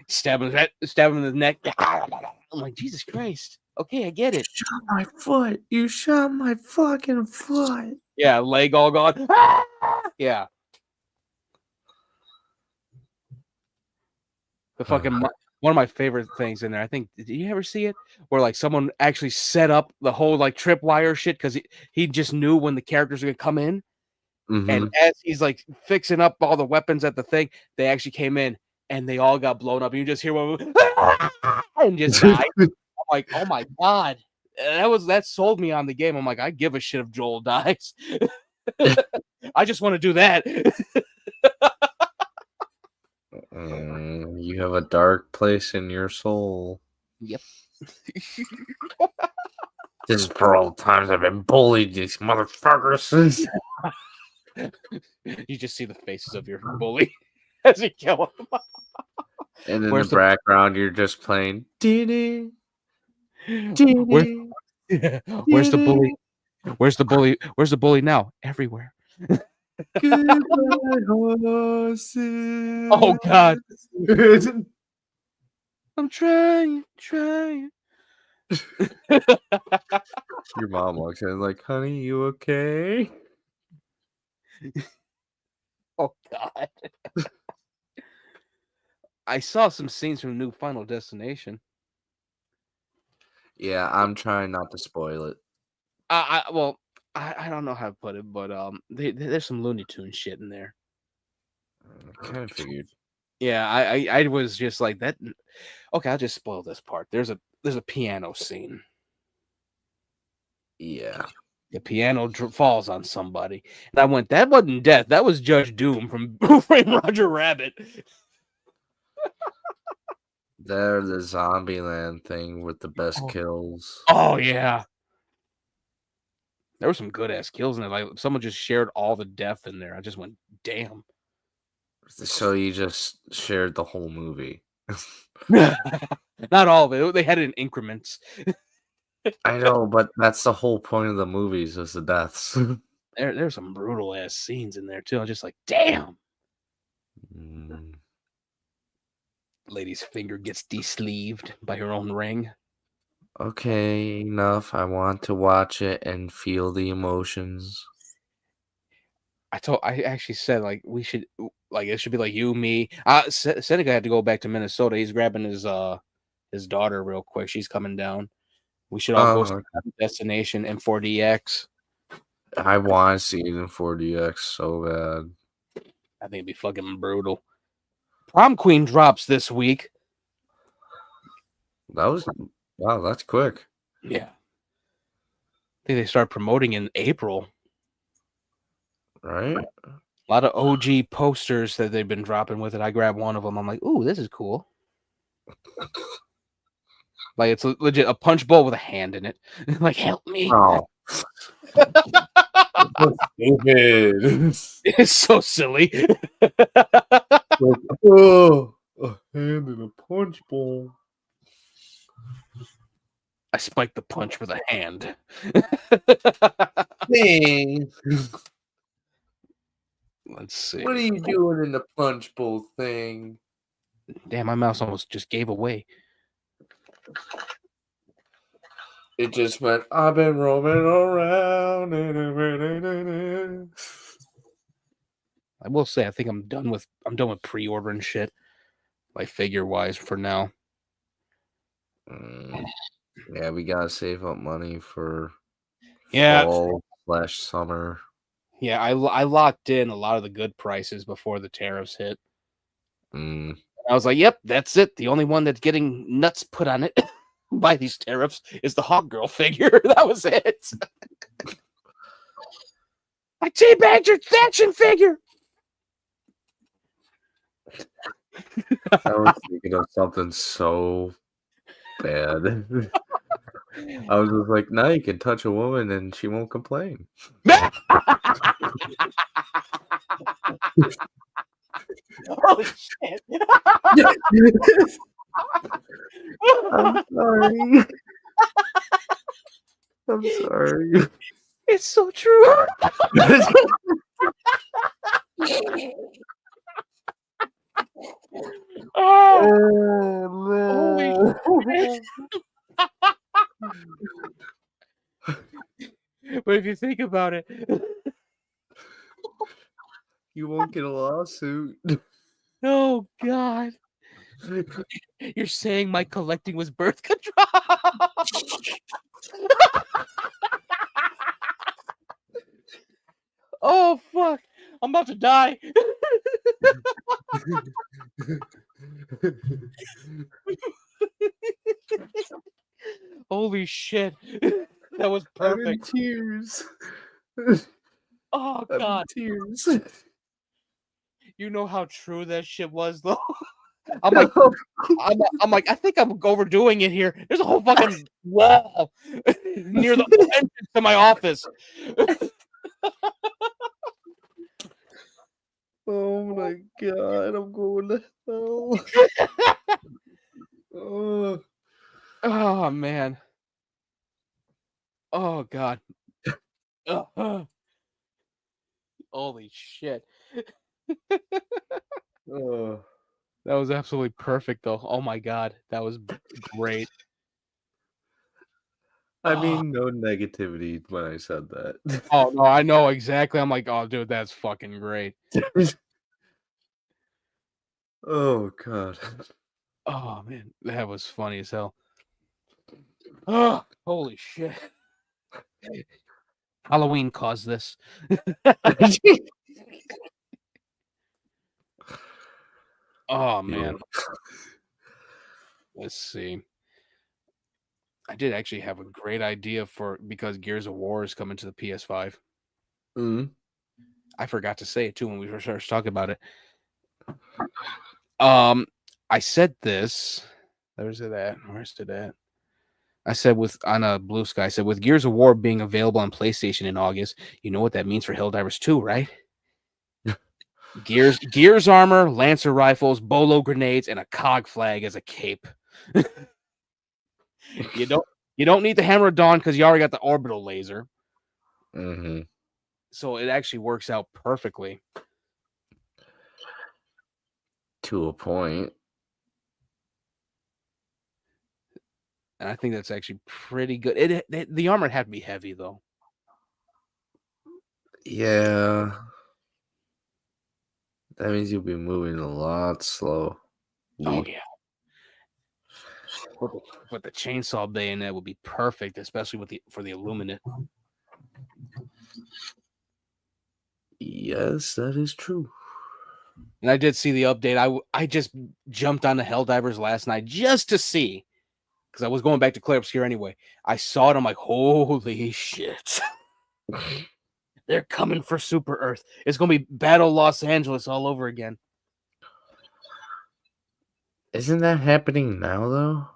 Stab him in the neck. I'm like, Jesus Christ. Okay, I get it. You shot my foot. You shot my fucking foot. Yeah, leg all gone. Yeah. The fucking one of my favorite things in there. I think, did you ever see it? Where like someone actually set up the whole like tripwire shit because he just knew when the characters were gonna come in. And as he's like fixing up all the weapons at the thing, they actually came in and they all got blown up. And you just hear one and just died. I'm like, oh my god. That sold me on the game. I'm like, I give a shit if Joel dies. I just want to do that. You have a dark place in your soul. Yep. This is for all the times I've been bullied, these motherfuckers. You just see the faces of your bully as you kill him. And in Where's the background, you're just playing. Where's the bully? Where's the bully? Where's the bully now? Everywhere. Goodbye, horses. Oh God. I'm trying. Your mom walks in like, honey, you okay? Oh God. I saw some scenes from New Final Destination. Yeah, I'm trying not to spoil it. I don't know how to put it, but there's some Looney Tunes shit in there. I kind of figured. Yeah, I was just like that. Okay, I'll just spoil this part. There's a piano scene. Yeah. The piano falls on somebody, and I went, "That wasn't death. That was Judge Doom from Who Framed Roger Rabbit." They're the Zombieland thing with the best kills. Oh yeah, there were some good ass kills in there. Like someone just shared all the death in there. I just went, "Damn." So you just shared the whole movie. Not all of it. They had it in increments. I know, but that's the whole point of the movies is the deaths. There's some brutal ass scenes in there too. I'm just like, damn. Lady's finger gets de-sleeved by her own ring. Okay, enough. I want to watch it and feel the emotions. I actually said like we should like it should be like you, me. Seneca had to go back to Minnesota. He's grabbing his daughter real quick. She's coming down. We should all go to Destination in 4DX. I want to see it in 4DX so bad. I think it'd be fucking brutal. Prom Queen drops this week. Wow, that's quick. Yeah. I think they start promoting in April. Right? A lot of OG posters that they've been dropping with it. I grabbed one of them. I'm like, ooh, this is cool. Like it's legit a punch bowl with a hand in it. Like, help me. Oh. Stupid. It's so silly. Oh, a hand in a punch bowl. I spiked the punch with a hand. Dang. Let's see. What are you doing in the punch bowl thing? Damn, my mouse almost just gave away. It just went, I've been roaming around. I will say, I think I'm done with pre-ordering shit, like figure wise for now. Yeah, we gotta save up money for Yeah. fall/summer. Yeah, I locked in a lot of the good prices before the tariffs hit. Mm. I was like, "Yep, that's it. The only one that's getting nuts put on it by these tariffs is the Hawk Girl figure." That was it. I teabagged your action figure. I was thinking of something so bad. I was just like, now you can touch a woman and she won't complain. Holy shit! I'm sorry. I'm sorry. It's so true. Oh, holy shit. But if you think about it, You won't get a lawsuit. oh god, you're saying my collecting was birth control? Oh fuck, I'm about to die. Holy shit, that was I'm in perfect. tears. Oh I'm in god, tears. you know how true that shit was though. I'm like, I think I'm overdoing it here. There's a whole fucking wall near the entrance to my office. Oh my god, I'm going to hell. Oh. Oh man. Oh god. Holy shit. Oh. That was absolutely perfect though. Oh my god. That was great. I Oh, mean, no negativity when I said that. oh no, I know exactly. I'm like, oh dude, that's fucking great. Oh god. Oh man, that was funny as hell. Oh, holy shit. Halloween caused this. Oh man. Let's see. I did actually have a great idea for because Gears of War is coming to the PS5. Mm. I forgot to say it too when we first talking about it. I said this. Where's it at? Where's it at? I said on a Blue Sky. I said with Gears of War being available on PlayStation in August, you know what that means for Helldivers 2, right? Gears armor, Lancer rifles, bolo grenades, and a cog flag as a cape. You don't need the Hammer of Dawn because you already got the orbital laser. Mm-hmm. So it actually works out perfectly. To a point. And I think that's actually pretty good. The armor had to be heavy though. Yeah. That means you'll be moving a lot slow. Oh yeah. But the chainsaw bayonet would be perfect, especially for the Illuminate. Yes, that is true. And I did see the update. I just jumped on the Helldivers last night just to see, because I was going back to Claire Obscure anyway. I saw it. I'm like, holy shit. They're coming for Super Earth. It's going to be Battle Los Angeles all over again. Isn't that happening now, though?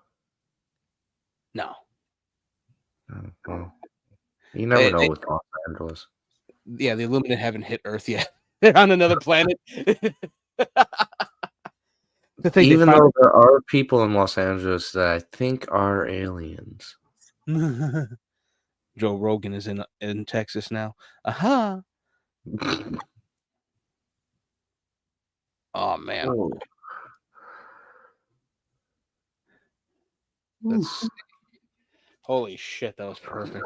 No. Oh, well, you never know with Los Angeles. Yeah, the Illuminate haven't hit Earth yet. They're on another planet. Even though there are people in Los Angeles that I think are aliens. Joe Rogan is in Texas now. Aha. Oh man. Oh. Let's see. Holy shit, that was perfect.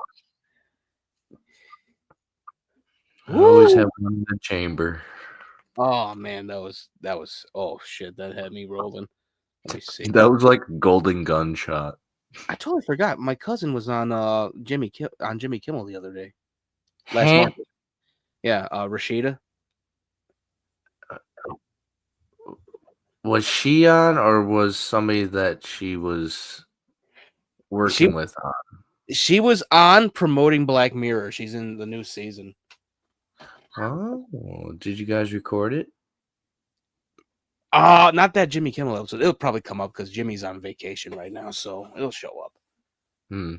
I always have one in the chamber. Oh man, that was oh shit, that had me rolling. Let me see. That was like a golden gunshot. I totally forgot. My cousin was on Jimmy Kimmel the other day. Last month. Yeah, Rashida. Was she on, or was somebody that she was She working with on? she was on promoting Black Mirror. She's in the new season. Oh, did you guys record it? Not that Jimmy Kimmel episode. It'll probably come up because Jimmy's on vacation right now, so it'll show up. Hmm.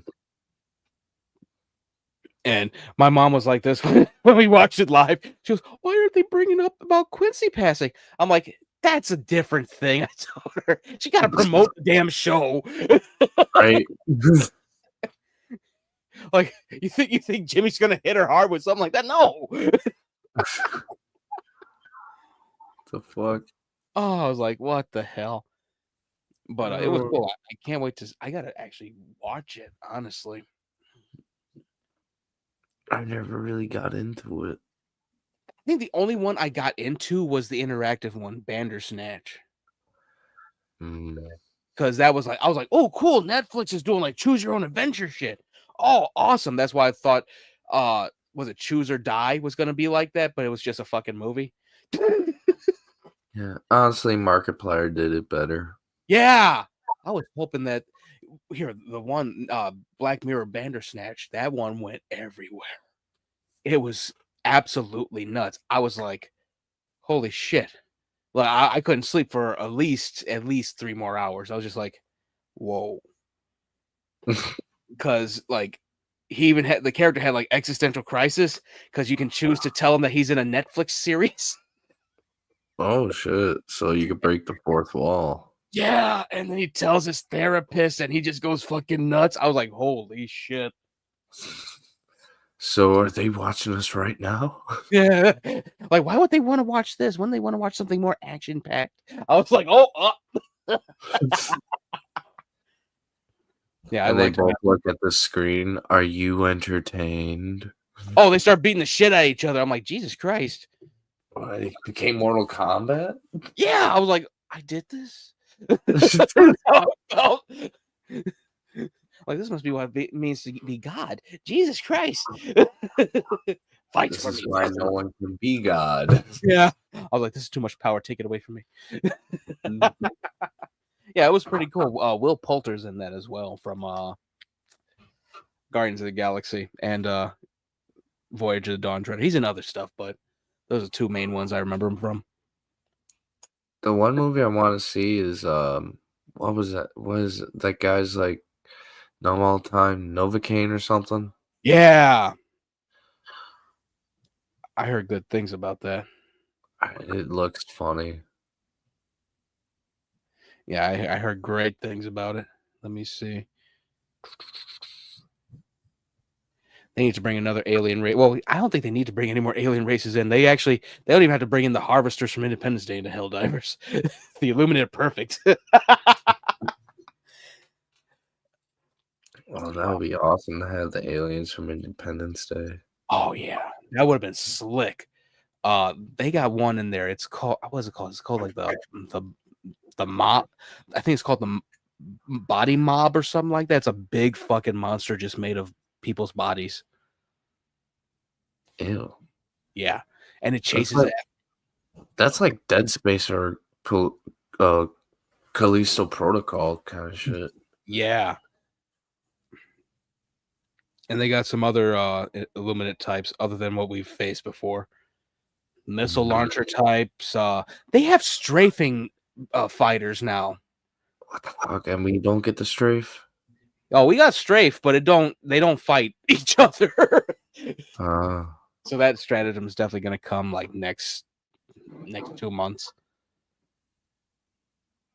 And my mom was like this when we watched it live. She goes, "Why aren't they bringing up about Quincy passing?" I'm like, "That's a different thing." I told her she got to promote the damn show. Right. Like, you think Jimmy's gonna hit her hard with something like that? No. The fuck? Oh, I was like, "What the hell?" But it was cool. I can't wait to. I gotta actually watch it. Honestly, I never really got into it. I think the only one I got into was the interactive one, Bandersnatch. Hmm. Because that was like, I was like, "Oh, cool! Netflix is doing like choose your own adventure shit. Oh, awesome!" That's why I thought, was it Choose or Die was gonna be like that, but it was just a fucking movie. Yeah, honestly, Markiplier did it better. Yeah, I was hoping that the one Black Mirror Bandersnatch, that one went everywhere. It was absolutely nuts. I was like, "Holy shit!" Like I couldn't sleep for at least 3 more hours. I was just like, "Whoa." Because like he even had the character had like existential crisis because you can choose to tell him that he's in a Netflix series. Oh shit! So you could break the fourth wall. Yeah, and then he tells his therapist, and he just goes fucking nuts. I was like, "Holy shit!" So are they watching us right now? Yeah, like why would they want to watch this when they want to watch something more action packed? I was like, "Oh, yeah." I And they liked him. both look at the screen. Are you entertained? Oh, they start beating the shit out of each other. I'm like, Jesus Christ! It became Mortal Kombat. Yeah, I was like, I did this. Like this must be what it means to be God. Jesus Christ! Fight This for is me. why no one can be God. Yeah, I was like, this is too much power. Take it away from me. Yeah, it was pretty cool. Will Poulter's in that as well from Guardians of the Galaxy and Voyage of the Dawn Treader. He's in other stuff, but those are two main ones I remember him from. The one movie I want to see is what was that? What is it? That guy's like numb all the time, Novocaine or something? Yeah, I heard good things about that. It looks funny. Yeah, I heard great things about it. Let me see. They need to bring another alien race. Well, I don't think they need to bring any more alien races in. They don't even have to bring in the harvesters from Independence Day into Helldivers. The Illuminated Perfect. Oh, that would be awesome to have the aliens from Independence Day. Oh yeah, that would have been slick. They got one in there. It's called what's it called? It's called like the mob. I think it's called the body mob or something like that. It's a big fucking monster just made of people's bodies. Ew. Yeah, and it That's chases. like, that's like Dead Space or Callisto Protocol kind of shit. Yeah. And they got some other Illuminate types other than what we've faced before. Missile launcher types. They have strafing fighters now. What the fuck? And we don't get the strafe? Oh, we got strafe, but they don't fight each other. So that stratagem is definitely going to come like next 2 months.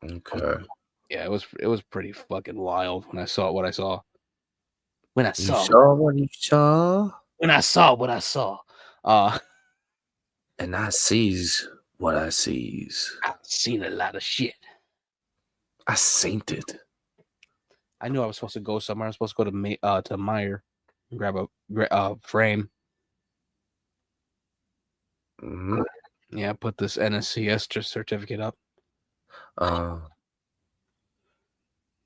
Okay. Yeah, it was pretty fucking wild when I saw what I saw. You saw what you saw? When I saw what I saw. And I sees what I sees. I've seen a lot of shit. I seen it. I knew I was supposed to go somewhere. I was supposed to go to Meyer and grab a frame. Mm-hmm. Yeah, put this NSCS certificate up.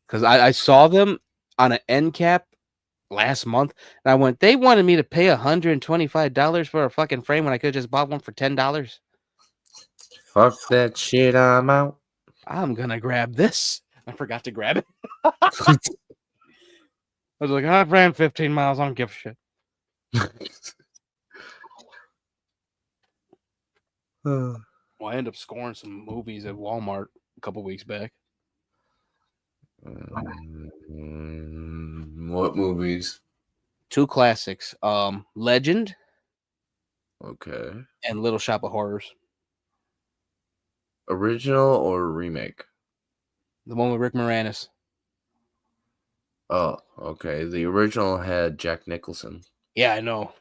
Because I saw them on an end cap last month, and I went, they wanted me to pay $125 for a fucking frame when I could have just bought one for $10. Fuck that shit, I'm out. I'm gonna grab this. I forgot to grab it. I was like, I ran 15 miles. I don't give a shit. Well, I ended up scoring some movies at Walmart a couple weeks back. What movies? 2 classics. Legend Okay. and Little Shop of Horrors. Original or remake? The one with Rick Moranis. Oh, okay. The original had Jack Nicholson. Yeah, I know.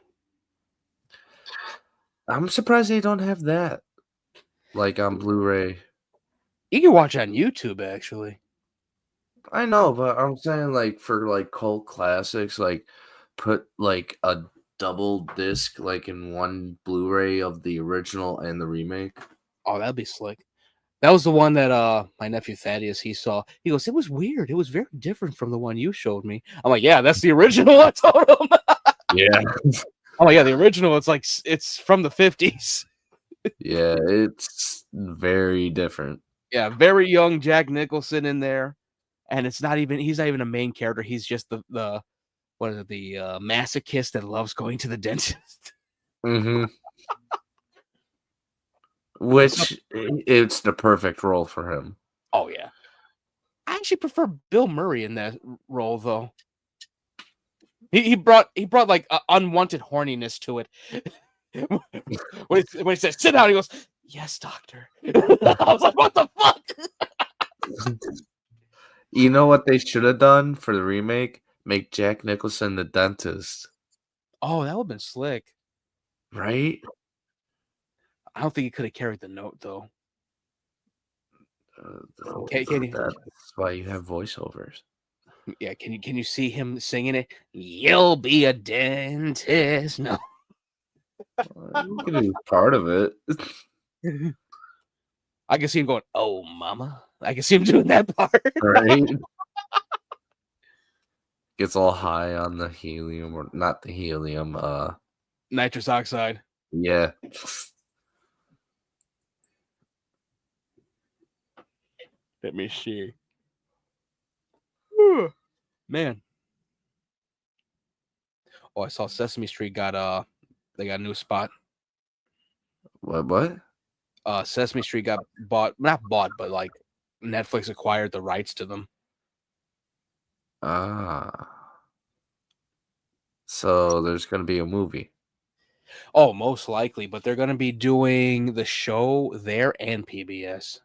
I'm surprised they don't have that. Like on Blu-ray. You can watch it on YouTube, actually. I know, but I'm saying like for like cult classics, like put like a double disc like in one Blu-ray of the original and the remake. Oh, that'd be slick. That was the one that my nephew Thaddeus, he saw. He goes, it was weird. It was very different from the one you showed me. I'm like, yeah, that's the original. I told him. Yeah. Oh, yeah, the original, it's from the 50s. Yeah, it's very different. Yeah, very young Jack Nicholson in there. And he's not even a main character. He's just the what is it, the masochist that loves going to the dentist. Mm-hmm. Which it's the perfect role for him. Oh, yeah. I actually prefer Bill Murray in that role, though. He brought like unwanted horniness to it. when he said, sit down, he goes, yes, doctor. I was like, what the fuck? You know what they should have done for the remake? Make Jack Nicholson the dentist. Oh, that would have been slick. Right? I don't think he could have carried the note, though. That's why you have voiceovers. Yeah, can you see him singing it? You'll be a dentist. No. You can do part of it. I can see him going, oh, mama. I can see him doing that part. Right? Gets all high on the helium, or not the helium, Nitrous oxide. yeah. Let me see. Man. Oh, I saw Sesame Street got they got a new spot. What? Sesame Street got not bought, but like Netflix acquired the rights to them. So there's gonna be a movie. Oh, most likely, but they're gonna be doing the show there and PBS.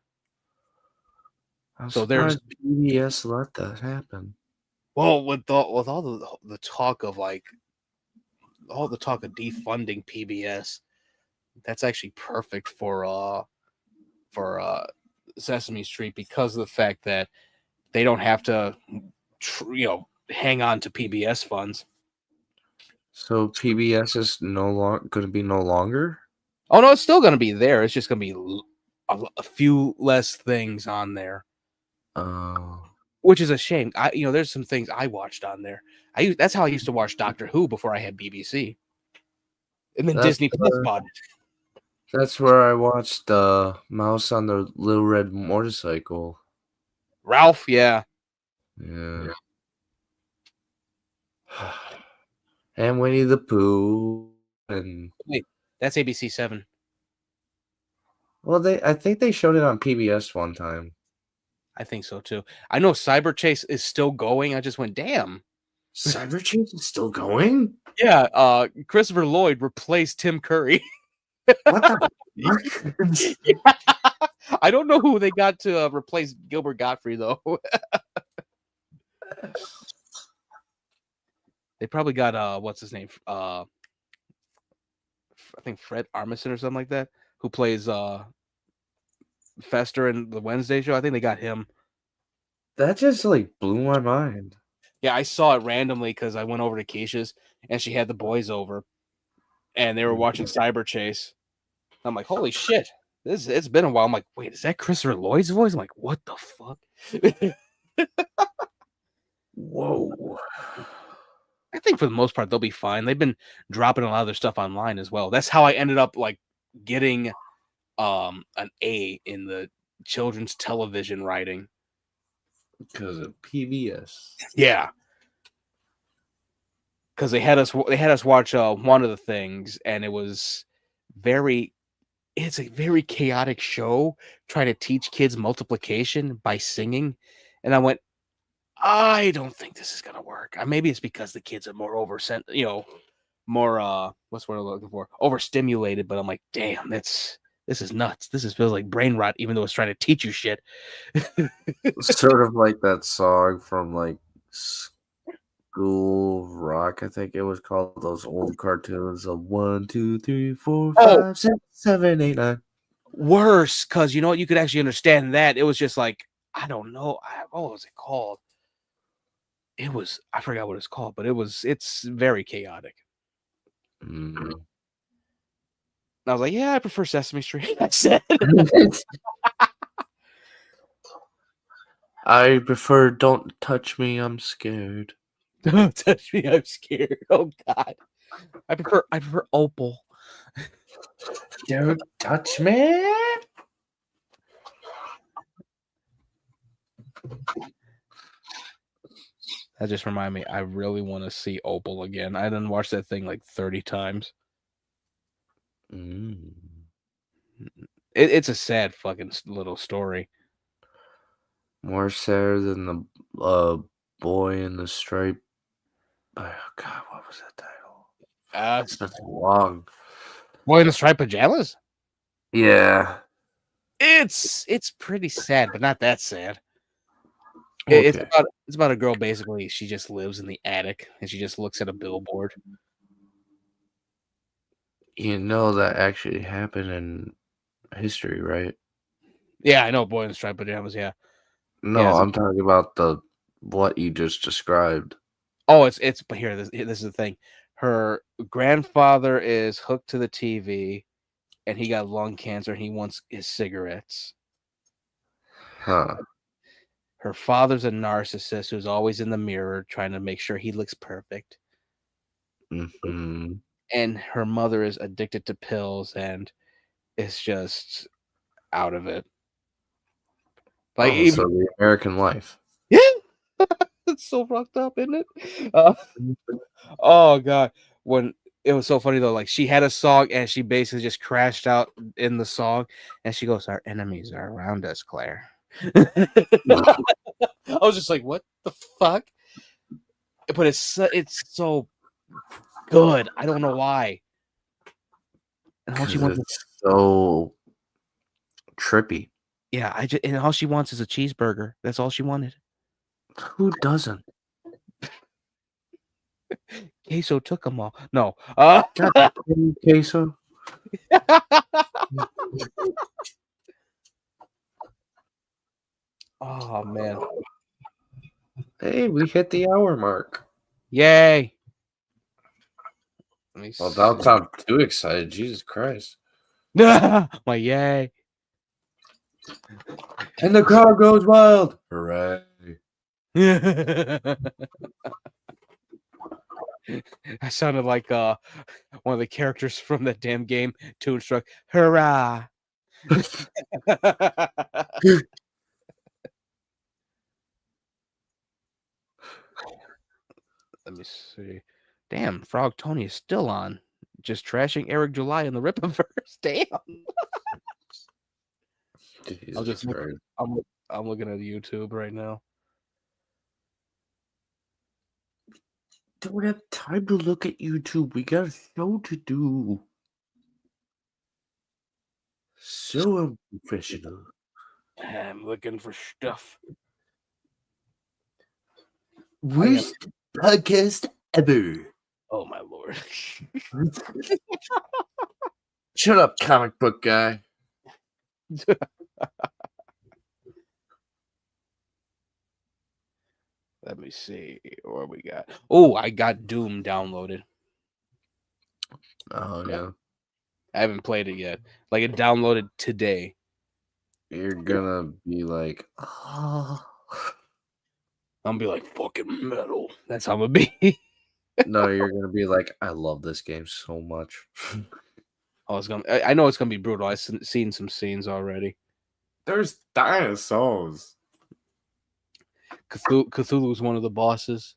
So there's PBS let that happen. Well, with all the talk of like all the talk of defunding PBS, that's actually perfect for Sesame Street because of the fact that they don't have to hang on to PBS funds. So PBS is going to be no longer? Oh no, it's still going to be there. It's just going to be a few less things on there. Which is a shame. There's some things I watched on there. That's how I used to watch Doctor Who before I had BBC. And then Disney Plus bought it. That's where I watched Mouse on the Little Red Motorcycle. Ralph, yeah. Yeah. And Winnie the Pooh. And wait, that's ABC7. Well, I think they showed it on PBS one time. I think so too. I know Cyber Chase is still going. I just went, damn. Cyber Chase is still going? Yeah, Christopher Lloyd replaced Tim Curry. What the yeah. I don't know who they got to replace Gilbert Gottfried, though. They probably got, what's his name? I think Fred Armisen or something like that, who plays Fester in the Wednesday show. I think they got him. That just like blew my mind. Yeah, I saw it randomly because I went over to Keisha's and she had the boys over and they were watching Cyber Chase. I'm like, holy shit. It's been a while. I'm like, wait, is that Christopher Lloyd's voice? I'm like, what the fuck? Whoa. think for the most part they'll be fine. They've been dropping a lot of their stuff online as well. That's how I ended up like getting an A in the children's television writing. Because of PBS. Yeah. Because they had us watch one of the things, and it's a very chaotic show trying to teach kids multiplication by singing. And I went, I don't think this is gonna work. Maybe it's because the kids are more more what's what I'm looking for? Overstimulated, but I'm like, damn, this is nuts. Feels like brain rot, even though it's trying to teach you shit. Sort of like that song from like School Rock, I think it was called. Those old cartoons of 1, 2, 3, 4, 5, 6, 7, 8, 9. Worse, because you know what? You could actually understand that. It was just like, I don't know. What was it called? I forgot what it's called, but it's very chaotic. Mm. And I was like, yeah, I prefer Sesame Street. I said, I prefer Don't Touch Me, I'm Scared. don't touch me, I'm scared. Oh God, I prefer Opal. Don't touch me. That just reminded me, I really want to see Opal again. I done watched that thing like 30 times. Mm. It's a sad fucking little story. More sad than the Boy in the Stripe. Oh God, what was that title? It's been so long. Boy in the Striped Pajamas? Yeah. It's pretty sad, but not that sad. Okay. It's about a girl, basically. She just lives in the attic and she just looks at a billboard. You know that actually happened in history, right? Yeah, I know Boy in the Striped Pajamas, yeah. No, Yeah, I'm talking about what you just described. Oh, but here, this is the thing. Her grandfather is hooked to the TV and he got lung cancer and he wants his cigarettes. Huh. Her father's a narcissist who's always in the mirror trying to make sure he looks perfect. Mm-hmm. And her mother is addicted to pills and is just out of it. Like So the American life. Yeah, it's so fucked up, isn't it? Oh God, when it was so funny though, like she had a song and she basically just crashed out in the song, and she goes, "Our enemies are around us, Claire." I was just like, "What the fuck?" But it's so good. I don't know why. And all she wants is so trippy. Yeah, and all she wants is a cheeseburger. That's all she wanted. Who doesn't? Queso took them all. No. Queso. Oh man. Hey, we hit the hour mark. Yay. Well, don't sound too excited. Jesus Christ. My yay. And the crowd goes wild. Hooray. I sounded like one of the characters from that damn game, Toonstruck. Hurrah! Let me see. Damn, Frog Tony is still on. Just trashing Eric July in the Rippaverse. Damn. I'm looking at YouTube right now. Don't have time to look at YouTube. We got a show to do. So unprofessional. I'm looking for stuff. Worst podcast ever. Oh my lord. Shut up, comic book guy. Let me see what we got. Oh, I got Doom downloaded. Oh yeah. I haven't played it yet. Like it downloaded today. You're gonna be like, oh. I'm gonna be like fucking metal. That's how I'm gonna be. No, you're gonna be like, I love this game so much. Oh, it's gonna. I know it's gonna be brutal. I've seen some scenes already. There's dinosaurs. Cthulhu's one of the bosses,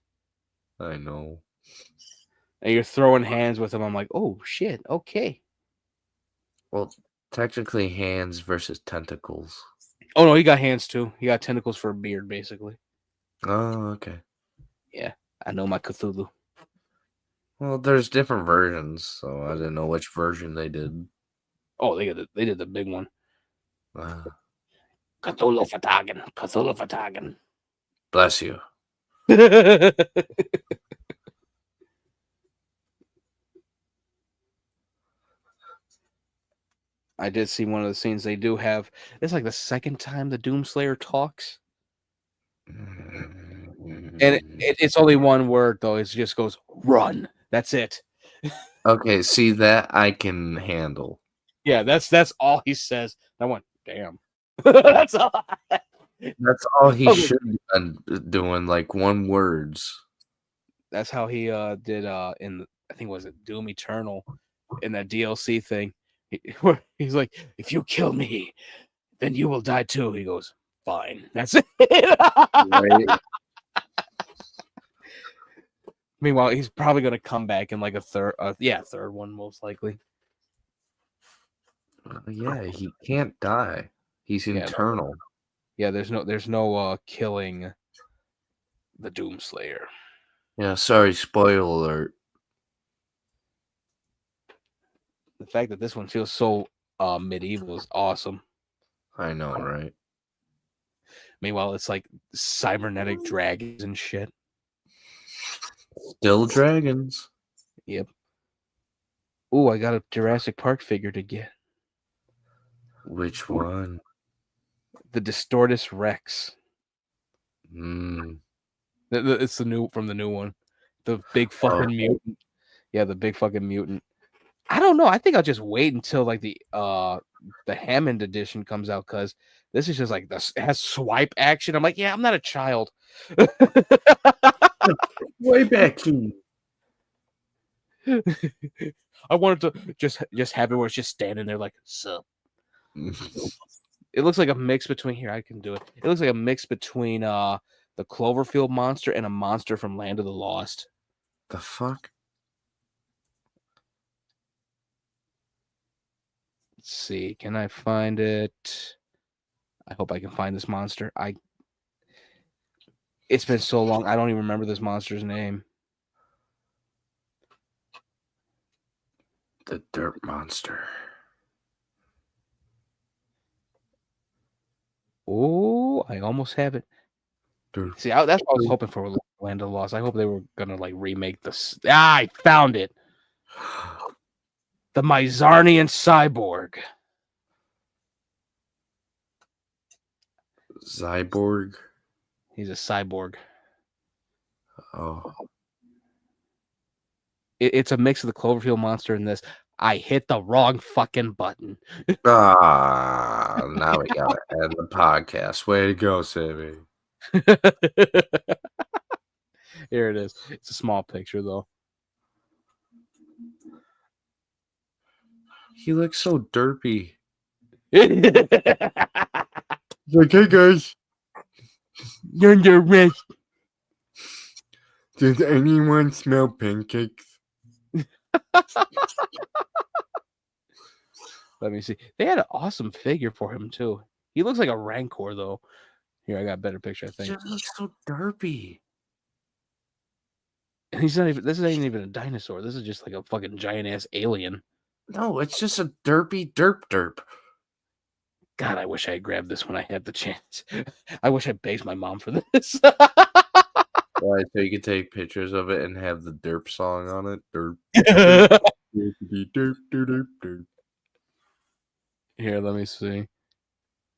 I know. and you're throwing hands with him. I'm like, oh shit, okay. Well, technically, hands versus tentacles. Oh no, he got hands too. He got tentacles for a beard, basically. Oh, okay. Yeah, I know my Cthulhu. Well, there's different versions, so I didn't know which version they did. Oh, they did the big one. Uh, Cthulhu Fatagan. Cthulhu Fatagan. bless you. I did see one of the scenes they do have. It's like the second time the Doomslayer talks. And it's only one word, though. It just goes, run. That's it. Okay, see that I can handle. Yeah, that's all he says. I went, damn. That's all. That's all he Okay. should be doing, like one words. That's how he did in I think was it Doom Eternal in that DLC thing. He's like, if you kill me, then you will die too. He goes, fine. That's it. Right? Meanwhile, he's probably gonna come back in like a third one most likely. Yeah, he can't die. He's Yeah, no. internal. Yeah, there's no killing the Doomslayer. Yeah, sorry, spoiler alert. The fact that this one feels so medieval is awesome. I know, right? Meanwhile, it's like cybernetic dragons and shit. Still dragons. Yep. Ooh, I got a Jurassic Park figure to get. Which one? The Distortus Rex. It's the new from the new one. The big fucking mutant. Yeah, the big fucking mutant. I don't know. I think I'll just wait until like the Hammond edition comes out because this is just like this. It has swipe action. I'm like, yeah, I'm not a child. Way back in. I wanted to just have it where it's just standing there like, sup. It looks like a mix between here. I can do it. It looks like a mix between the Cloverfield monster and a monster from Land of the Lost. The fuck? Let's see. Can I find it? I hope I can find this monster. It's been so long. I don't even remember this monster's name. The Dirt Monster. Oh, I almost have it. Dirt. See, that's what I was hoping for with Land of the Lost. I hope they were gonna like remake this. I found it. The Mizarnian Cyborg. Cyborg. He's a cyborg. Oh. It's a mix of the Cloverfield monster and this. I hit the wrong fucking button. Now we gotta end the podcast. Way to go, Sammy. Here it is. It's a small picture though. He looks so derpy. Like, hey guys, you're under arrest. did anyone smell pancakes? Let me see. They had an awesome figure for him too. He looks like a Rancor though. Here, I got a better picture, I He think. just looks so derpy. And he's not even. This ain't even a dinosaur. This is just like a fucking giant ass alien. No, it's just a derpy derp. God, I wish I had grabbed this when I had the chance. I wish I begged my mom for this. Right, so you could take pictures of it and have the derp song on it. Derp. Derp. Here, let me see.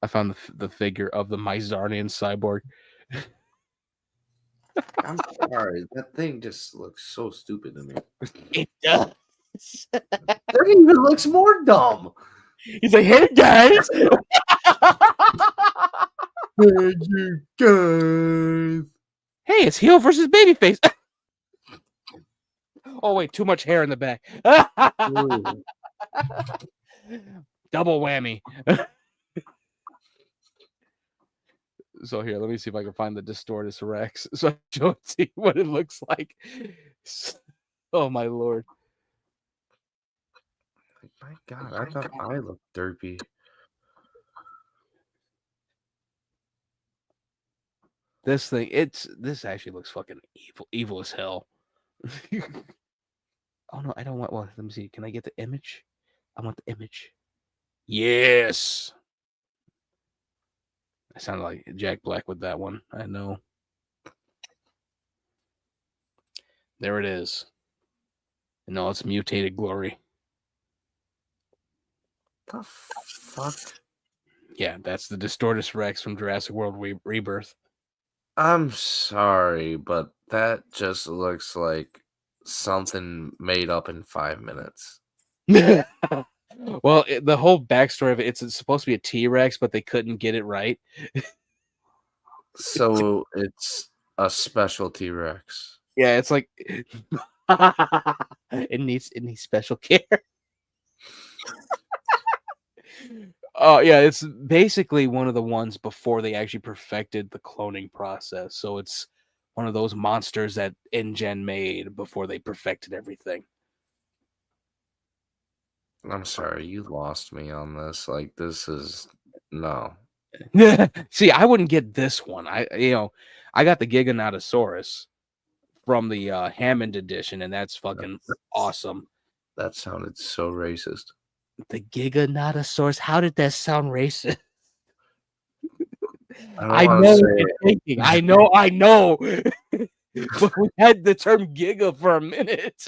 I found the figure of the Mizarnian cyborg. I'm sorry, that thing just looks so stupid to me. It does. That even looks more dumb. He's like, hey guys. Hey, you guys. Hey, it's heel versus babyface. Oh wait, too much hair in the back. Ooh. Double whammy. So here, let me see if I can find the Distortus Rex so I can see what it looks like. Oh my lord. My God, I thought I looked derpy. This this actually looks fucking evil as hell. Oh no, I don't want. Well, let me see. Can I get the image? I want the image. Yes. I sounded like Jack Black with that one. I know. There it is. No, it's mutated glory. The fuck? Yeah, that's the Distortus Rex from Jurassic World Rebirth. I'm sorry, but that just looks like something made up in 5 minutes. Well, the whole backstory of it's supposed to be a T-Rex, but they couldn't get it right. So it's a special T-Rex. Yeah, it's like it needs special care. Oh yeah, it's basically one of the ones before they actually perfected the cloning process. So it's one of those monsters that InGen made before they perfected everything. I'm sorry, you lost me on this. Like, this is no. See, I wouldn't get this one. I got the Giganotosaurus from the Hammond edition, and that's fucking awesome. That sounded so racist. The Giganotosaurus. How did that sound racist? I don't I want know to what say you're it. thinking. I know. But we had the term giga for a minute.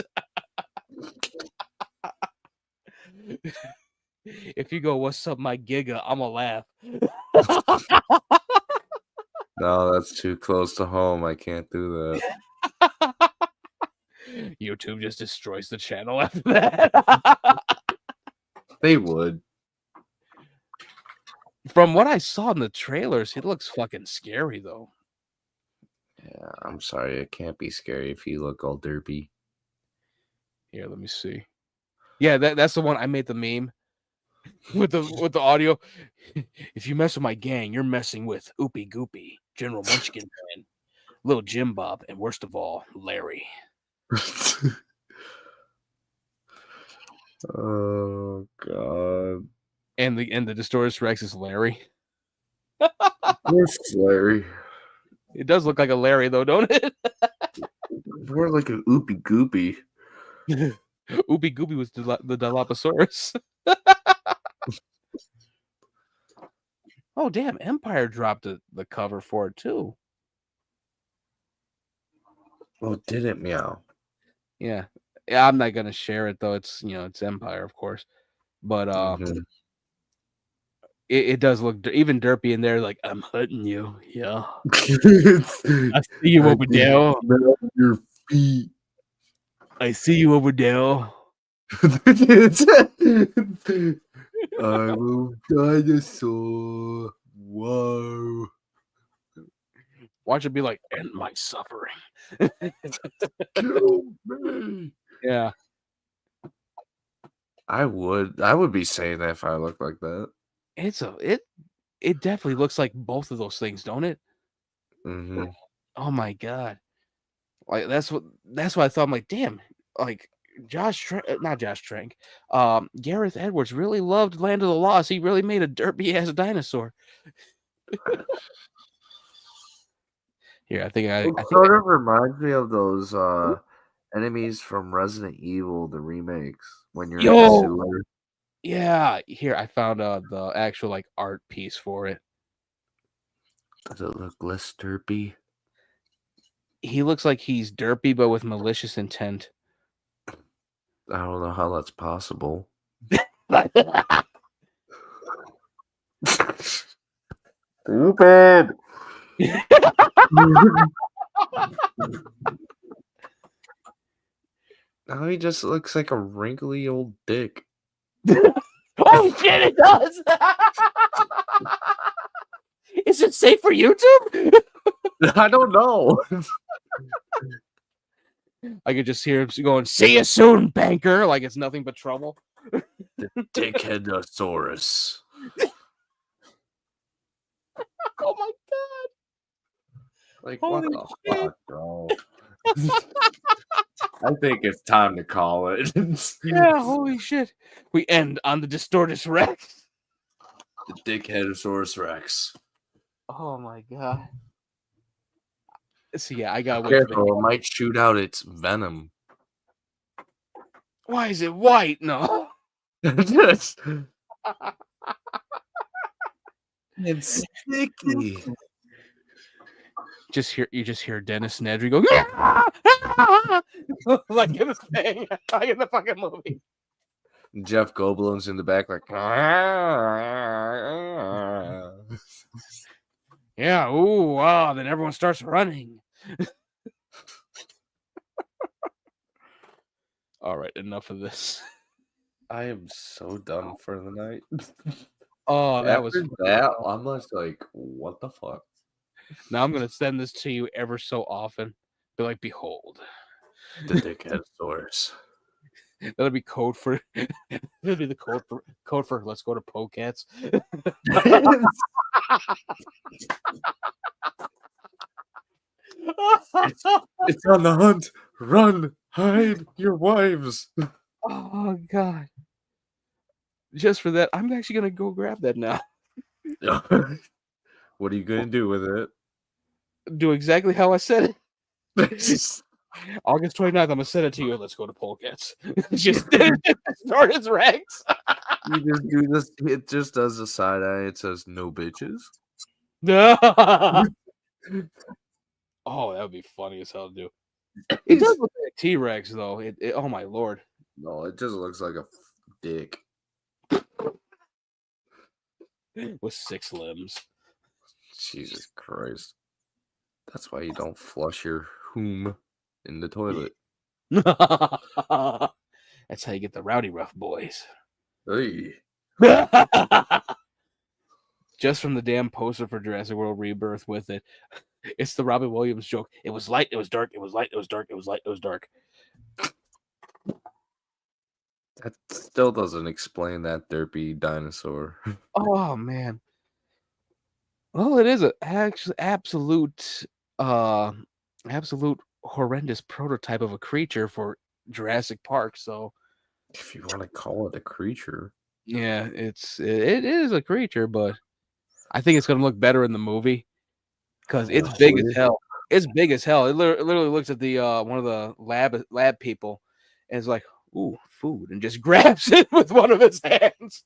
If you go, what's up, my giga? I'ma laugh. No, that's too close to home. I can't do that. YouTube just destroys the channel after that. They would. From what I saw in the trailers, he looks fucking scary though. Yeah, I'm sorry. It can't be scary if you look all derpy. Here, let me see. Yeah, that's the one I made the meme with the audio. If you mess with my gang, you're messing with Oopie Goopy, General Munchkin Man, Little Jim Bob, and worst of all, Larry. Oh God. And the Distortus Rex is Larry. Where's Larry? It does look like a Larry though, don't it? More like an oopie goopy. Oopie Goopy was the Dilophosaurus. Oh damn! Empire dropped the cover for it too. Oh, did it meow? Yeah, I'm not gonna share it though. It's it's Empire, of course, but it does look even derpy in there. Like I'm hunting you. Yeah, I see you over there. Your feet. I see you over there. I'm a dinosaur. Whoa. Watch it be like, end my suffering. Kill me. Yeah, I would be saying that if I looked like that. it definitely looks like both of those things, don't it? Mm-hmm. Oh my god! Like that's what I thought. I'm like, damn, like not Josh Trank, Gareth Edwards really loved Land of the Lost. He really made a derpy ass dinosaur. Here, I think Sort of reminds me of those enemies from Resident Evil, the remakes, when you're in the Yo! sewer. Yeah, here I found the actual like art piece for it. Does it look less derpy? He looks like he's derpy, but with malicious intent. I don't know how that's possible. Stupid. Now he just looks like a wrinkly old dick. Oh shit! It does. Is it safe for YouTube? I don't know. I could just hear him going, "See you soon, banker!" Like it's nothing but trouble. The Dickheadosaurus. Oh my Like, Holy what the shit. fuck, bro? I think it's time to call it. Yeah, holy shit. We end on the Distortus Rex. The Dickheadosaurus Rex. Oh my god. So yeah, I gotta wait for Careful, it might shoot out its venom. Why is it white? No. It's sticky. You just hear Dennis Nedry go like in the thing, like in the fucking movie. Jeff Goldblum's in the back, like. Yeah, ooh, wow, then everyone starts running. All right, enough of this. I am so done for the night. Oh, that was After that, I'm just like, what the fuck? Now I'm gonna send this to you ever so often. Be like, behold. The Dickheadosaurus. That'll be code for that'll be the code for let's go to Pocats. It's on the hunt. Run, hide your wives. Oh god. Just for that, I'm actually gonna go grab that now. What are you gonna do with it? Do exactly how I said it. August 29th, I'm gonna send it to you. Let's go to Polecats. Just start his Rex. You just do this. It just does a side eye. It says no bitches. Oh, that would be funny as hell, dude. It does look like a T-Rex, though. Oh my lord. No, it just looks like a dick With 6 limbs. Jesus Christ. That's why you don't flush your whom in the toilet. That's how you get the rowdy rough boys. Hey. Just from the damn poster for Jurassic World Rebirth with it. It's the Robin Williams joke. It was light, it was dark, it was light, it was dark, it was light, it was dark. That still doesn't explain that derpy dinosaur. Oh man. Well, it is a absolute absolute horrendous prototype of a creature for Jurassic Park, so If you want to call it a creature. yeah, it is a creature, but I think it's gonna look better in the movie because it's big as hell. It's big as hell. It literally looks at the one of the lab people and is like, "Ooh, food," and just grabs it with one of his hands.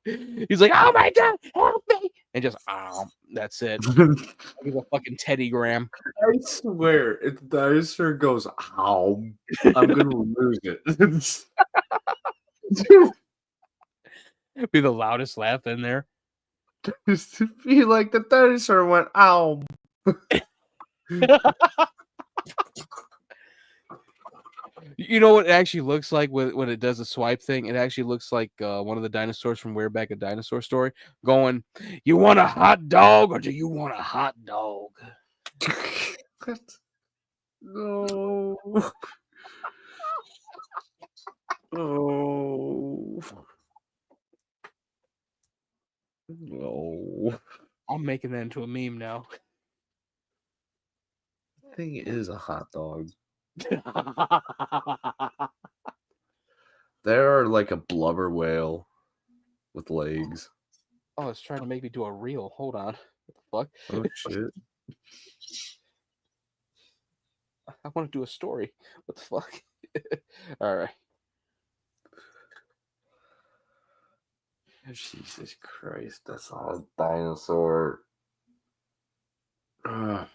He's like, "Oh my god, help me!" And just, that's it. He's a fucking Teddy Graham. I swear, if the dinosaur goes, ow, I'm going to lose it. Be the loudest laugh in there. Just to be like the dinosaur went, ow. You know what it actually looks like when it does the swipe thing? It actually looks like one of the dinosaurs from Where Back a Dinosaur Story going, "You want a hot dog or do you want a hot dog?" No. Oh. No. I'm making that into a meme now. Thing is a hot dog. They're like a blubber whale with legs. Oh, it's trying to make me do a reel. Hold on. What the fuck? Oh shit. I want to do a story. What the fuck? All right. Jesus Christ, that's all dinosaur. Ugh.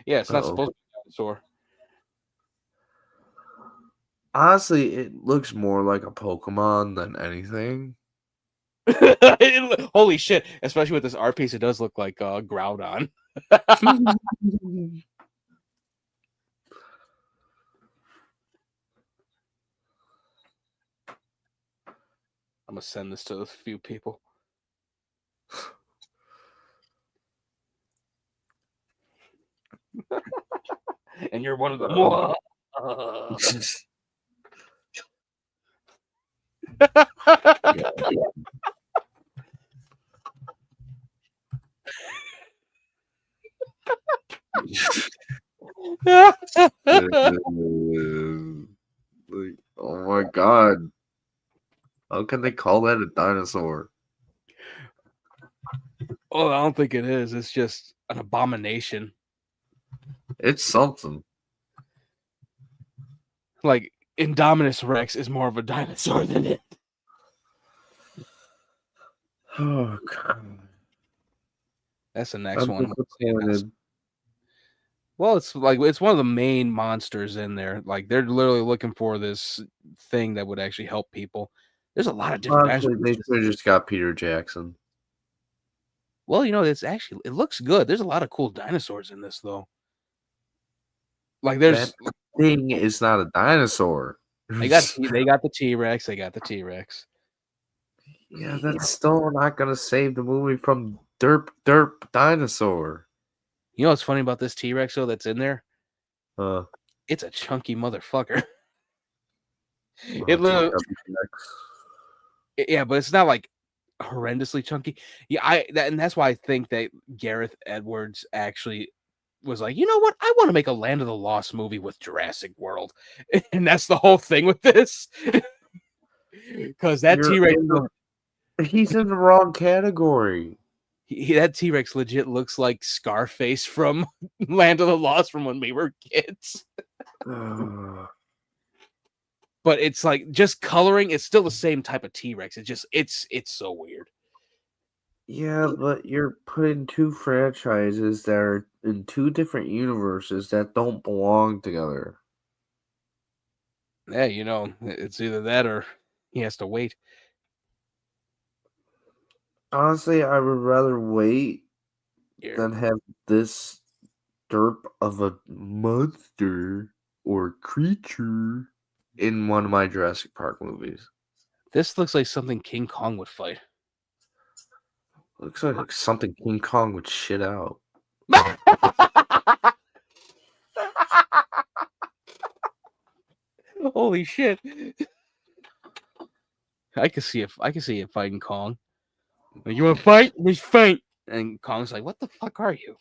Yeah, it's not Uh-oh. supposed to be a dinosaur. Honestly, it looks more like a Pokemon than anything. Holy shit! Especially with this art piece, it does look like Groudon. I'm gonna send this to a few people. And you're one of them. Like, oh my god. How can they call that a dinosaur? Oh, I don't think it is. It's just an abomination. It's something. Like Indominus Rex is more of a dinosaur than it. Oh god. That's the next one. Disappointed. Well, it's like it's one of the main monsters in there. Like they're literally looking for this thing that would actually help people. There's a lot of different Honestly, they dinosaurs. should have just got Peter Jackson. Well, you know, it looks good. There's a lot of cool dinosaurs in this though. Like there's That thing is not a dinosaur. they got the T-Rex, they got the T-Rex. Yeah, that's still not gonna save the movie from derp dinosaur. You know what's funny about this T-Rex though that's in there? It's a chunky motherfucker. It literally, yeah, but it's not like horrendously chunky. Yeah, and that's why I think that Gareth Edwards actually was like, you know what? I want to make a Land of the Lost movie with Jurassic World, and that's the whole thing with this. Because that T-Rex, he's in the wrong category. That T-Rex legit looks like Scarface from Land of the Lost from when we were kids. But it's like just coloring. It's still the same type of T-Rex. It's so weird. Yeah, but you're putting two franchises that are in two different universes that don't belong together. Yeah, you know, it's either that or he has to wait. Honestly, I would rather wait than have this derp of a monster or creature in one of my Jurassic Park movies. This looks like something King Kong would fight. Looks like something King Kong would shit out. Holy shit! I can see it fighting Kong. You want to fight? We fight. And Kong's like, "What the fuck are you?"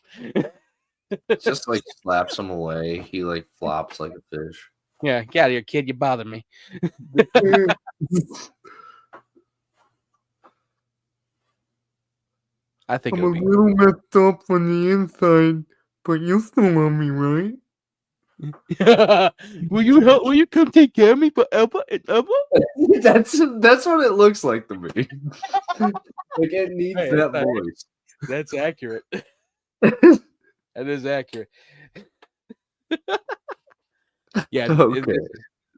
Just like slaps him away. He like flops like a fish. Yeah, get out of here, kid. You bother me. I think I'm a little messed up on the inside, but you still love me, right? Will you come take care of me forever and ever? That's what it looks like to me. Like it needs that voice. That's accurate. That is accurate. Yeah. Okay.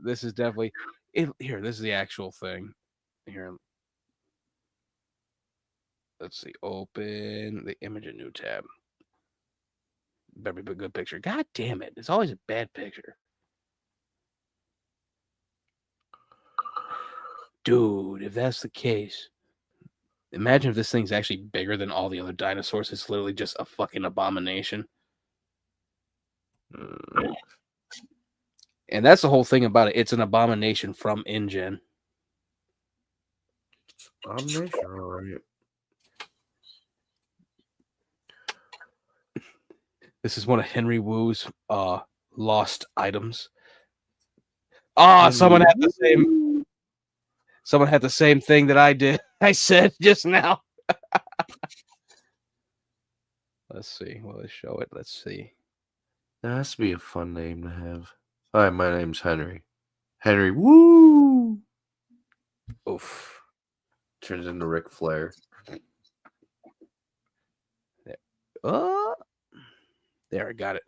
This is definitely here. This is the actual thing. Here. Let's see. Open the image in new tab. Better be a good picture. God damn it. It's always a bad picture. Dude, if that's the case, imagine if this thing's actually bigger than all the other dinosaurs. It's literally just a fucking abomination. And that's the whole thing about it. It's an abomination from InGen. Abomination, all right. This is one of Henry Wu's lost items. Someone had the same thing that I did. I said just now. Let's see. Will it show it? Let's see. That has to be a fun name to have. Hi, my name's Henry. Henry Woo! Oof. Turns into Ric Flair. There, I got it.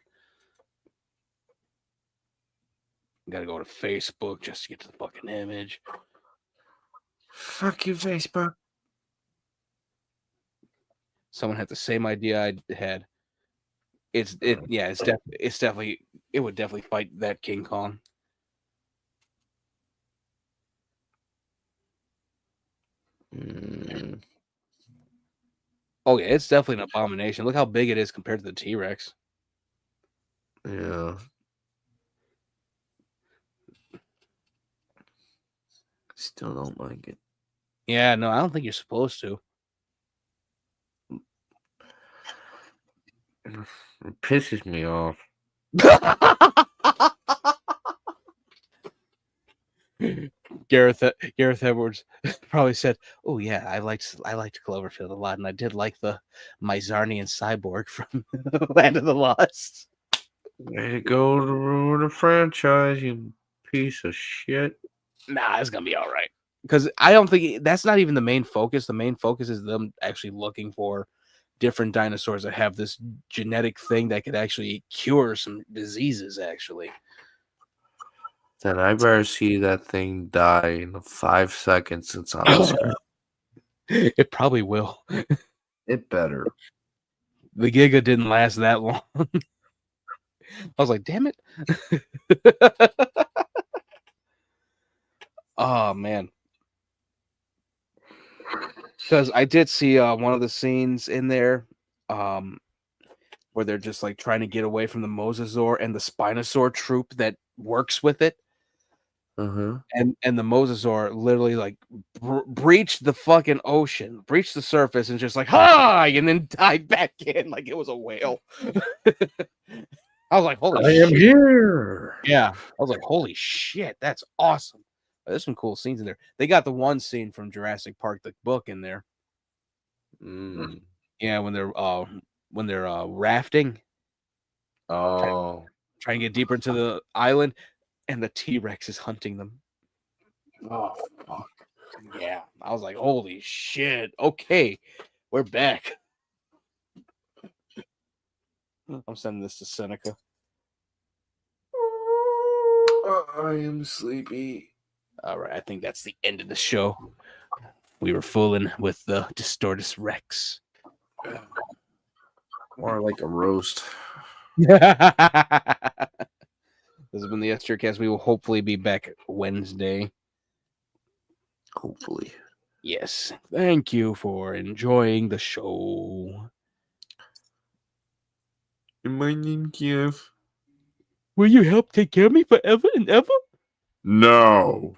Gotta go to Facebook just to get to the fucking image. Fuck you, Facebook. Someone had the same idea I had. It would definitely fight that King Kong. Oh yeah, it's definitely an abomination. Look how big it is compared to the T-Rex. Yeah. Still don't like it. Yeah, no, I don't think you're supposed to. It pisses me off. Gareth Edwards probably said, "Oh yeah, I liked Cloverfield a lot, and I did like the Mizarnian cyborg from Land of the Lost." Way to go to ruin a franchise, you piece of shit. Nah, it's gonna be all right. Because I don't think that's not even the main focus. The main focus is them actually looking for different dinosaurs that have this genetic thing that could actually cure some diseases. Actually, Then I better see that thing die in 5 seconds it's on the screen. it probably will. It better. The Giga didn't last that long. I was like, damn it. Oh man. Because I did see one of the scenes in there where they're just like trying to get away from the Mosasaur and the Spinosaur troop that works with it. Uh-huh. And the Mosasaur literally like breached the fucking ocean, breached the surface, and just like hi, and then dive back in like it was a whale. I was like, holy I am shit. here. Yeah. I was like, holy shit, that's awesome. There's some cool scenes in there. They got the one scene from Jurassic Park, the book, in there. Mm. Yeah, when they're rafting, Oh. trying to get deeper into the island, and the T-Rex is hunting them. Oh, fuck. Yeah. I was like, holy shit. Okay, we're back. I'm sending this to Seneca. I am sleepy. All right, I think that's the end of the show. We were fooling with the Distortus Rex. More like a roast. This has been the S-TierCast. We will hopefully be back Wednesday. Hopefully. Yes. Thank you for enjoying the show. My name Kiev. Will you help take care of me forever and ever? No.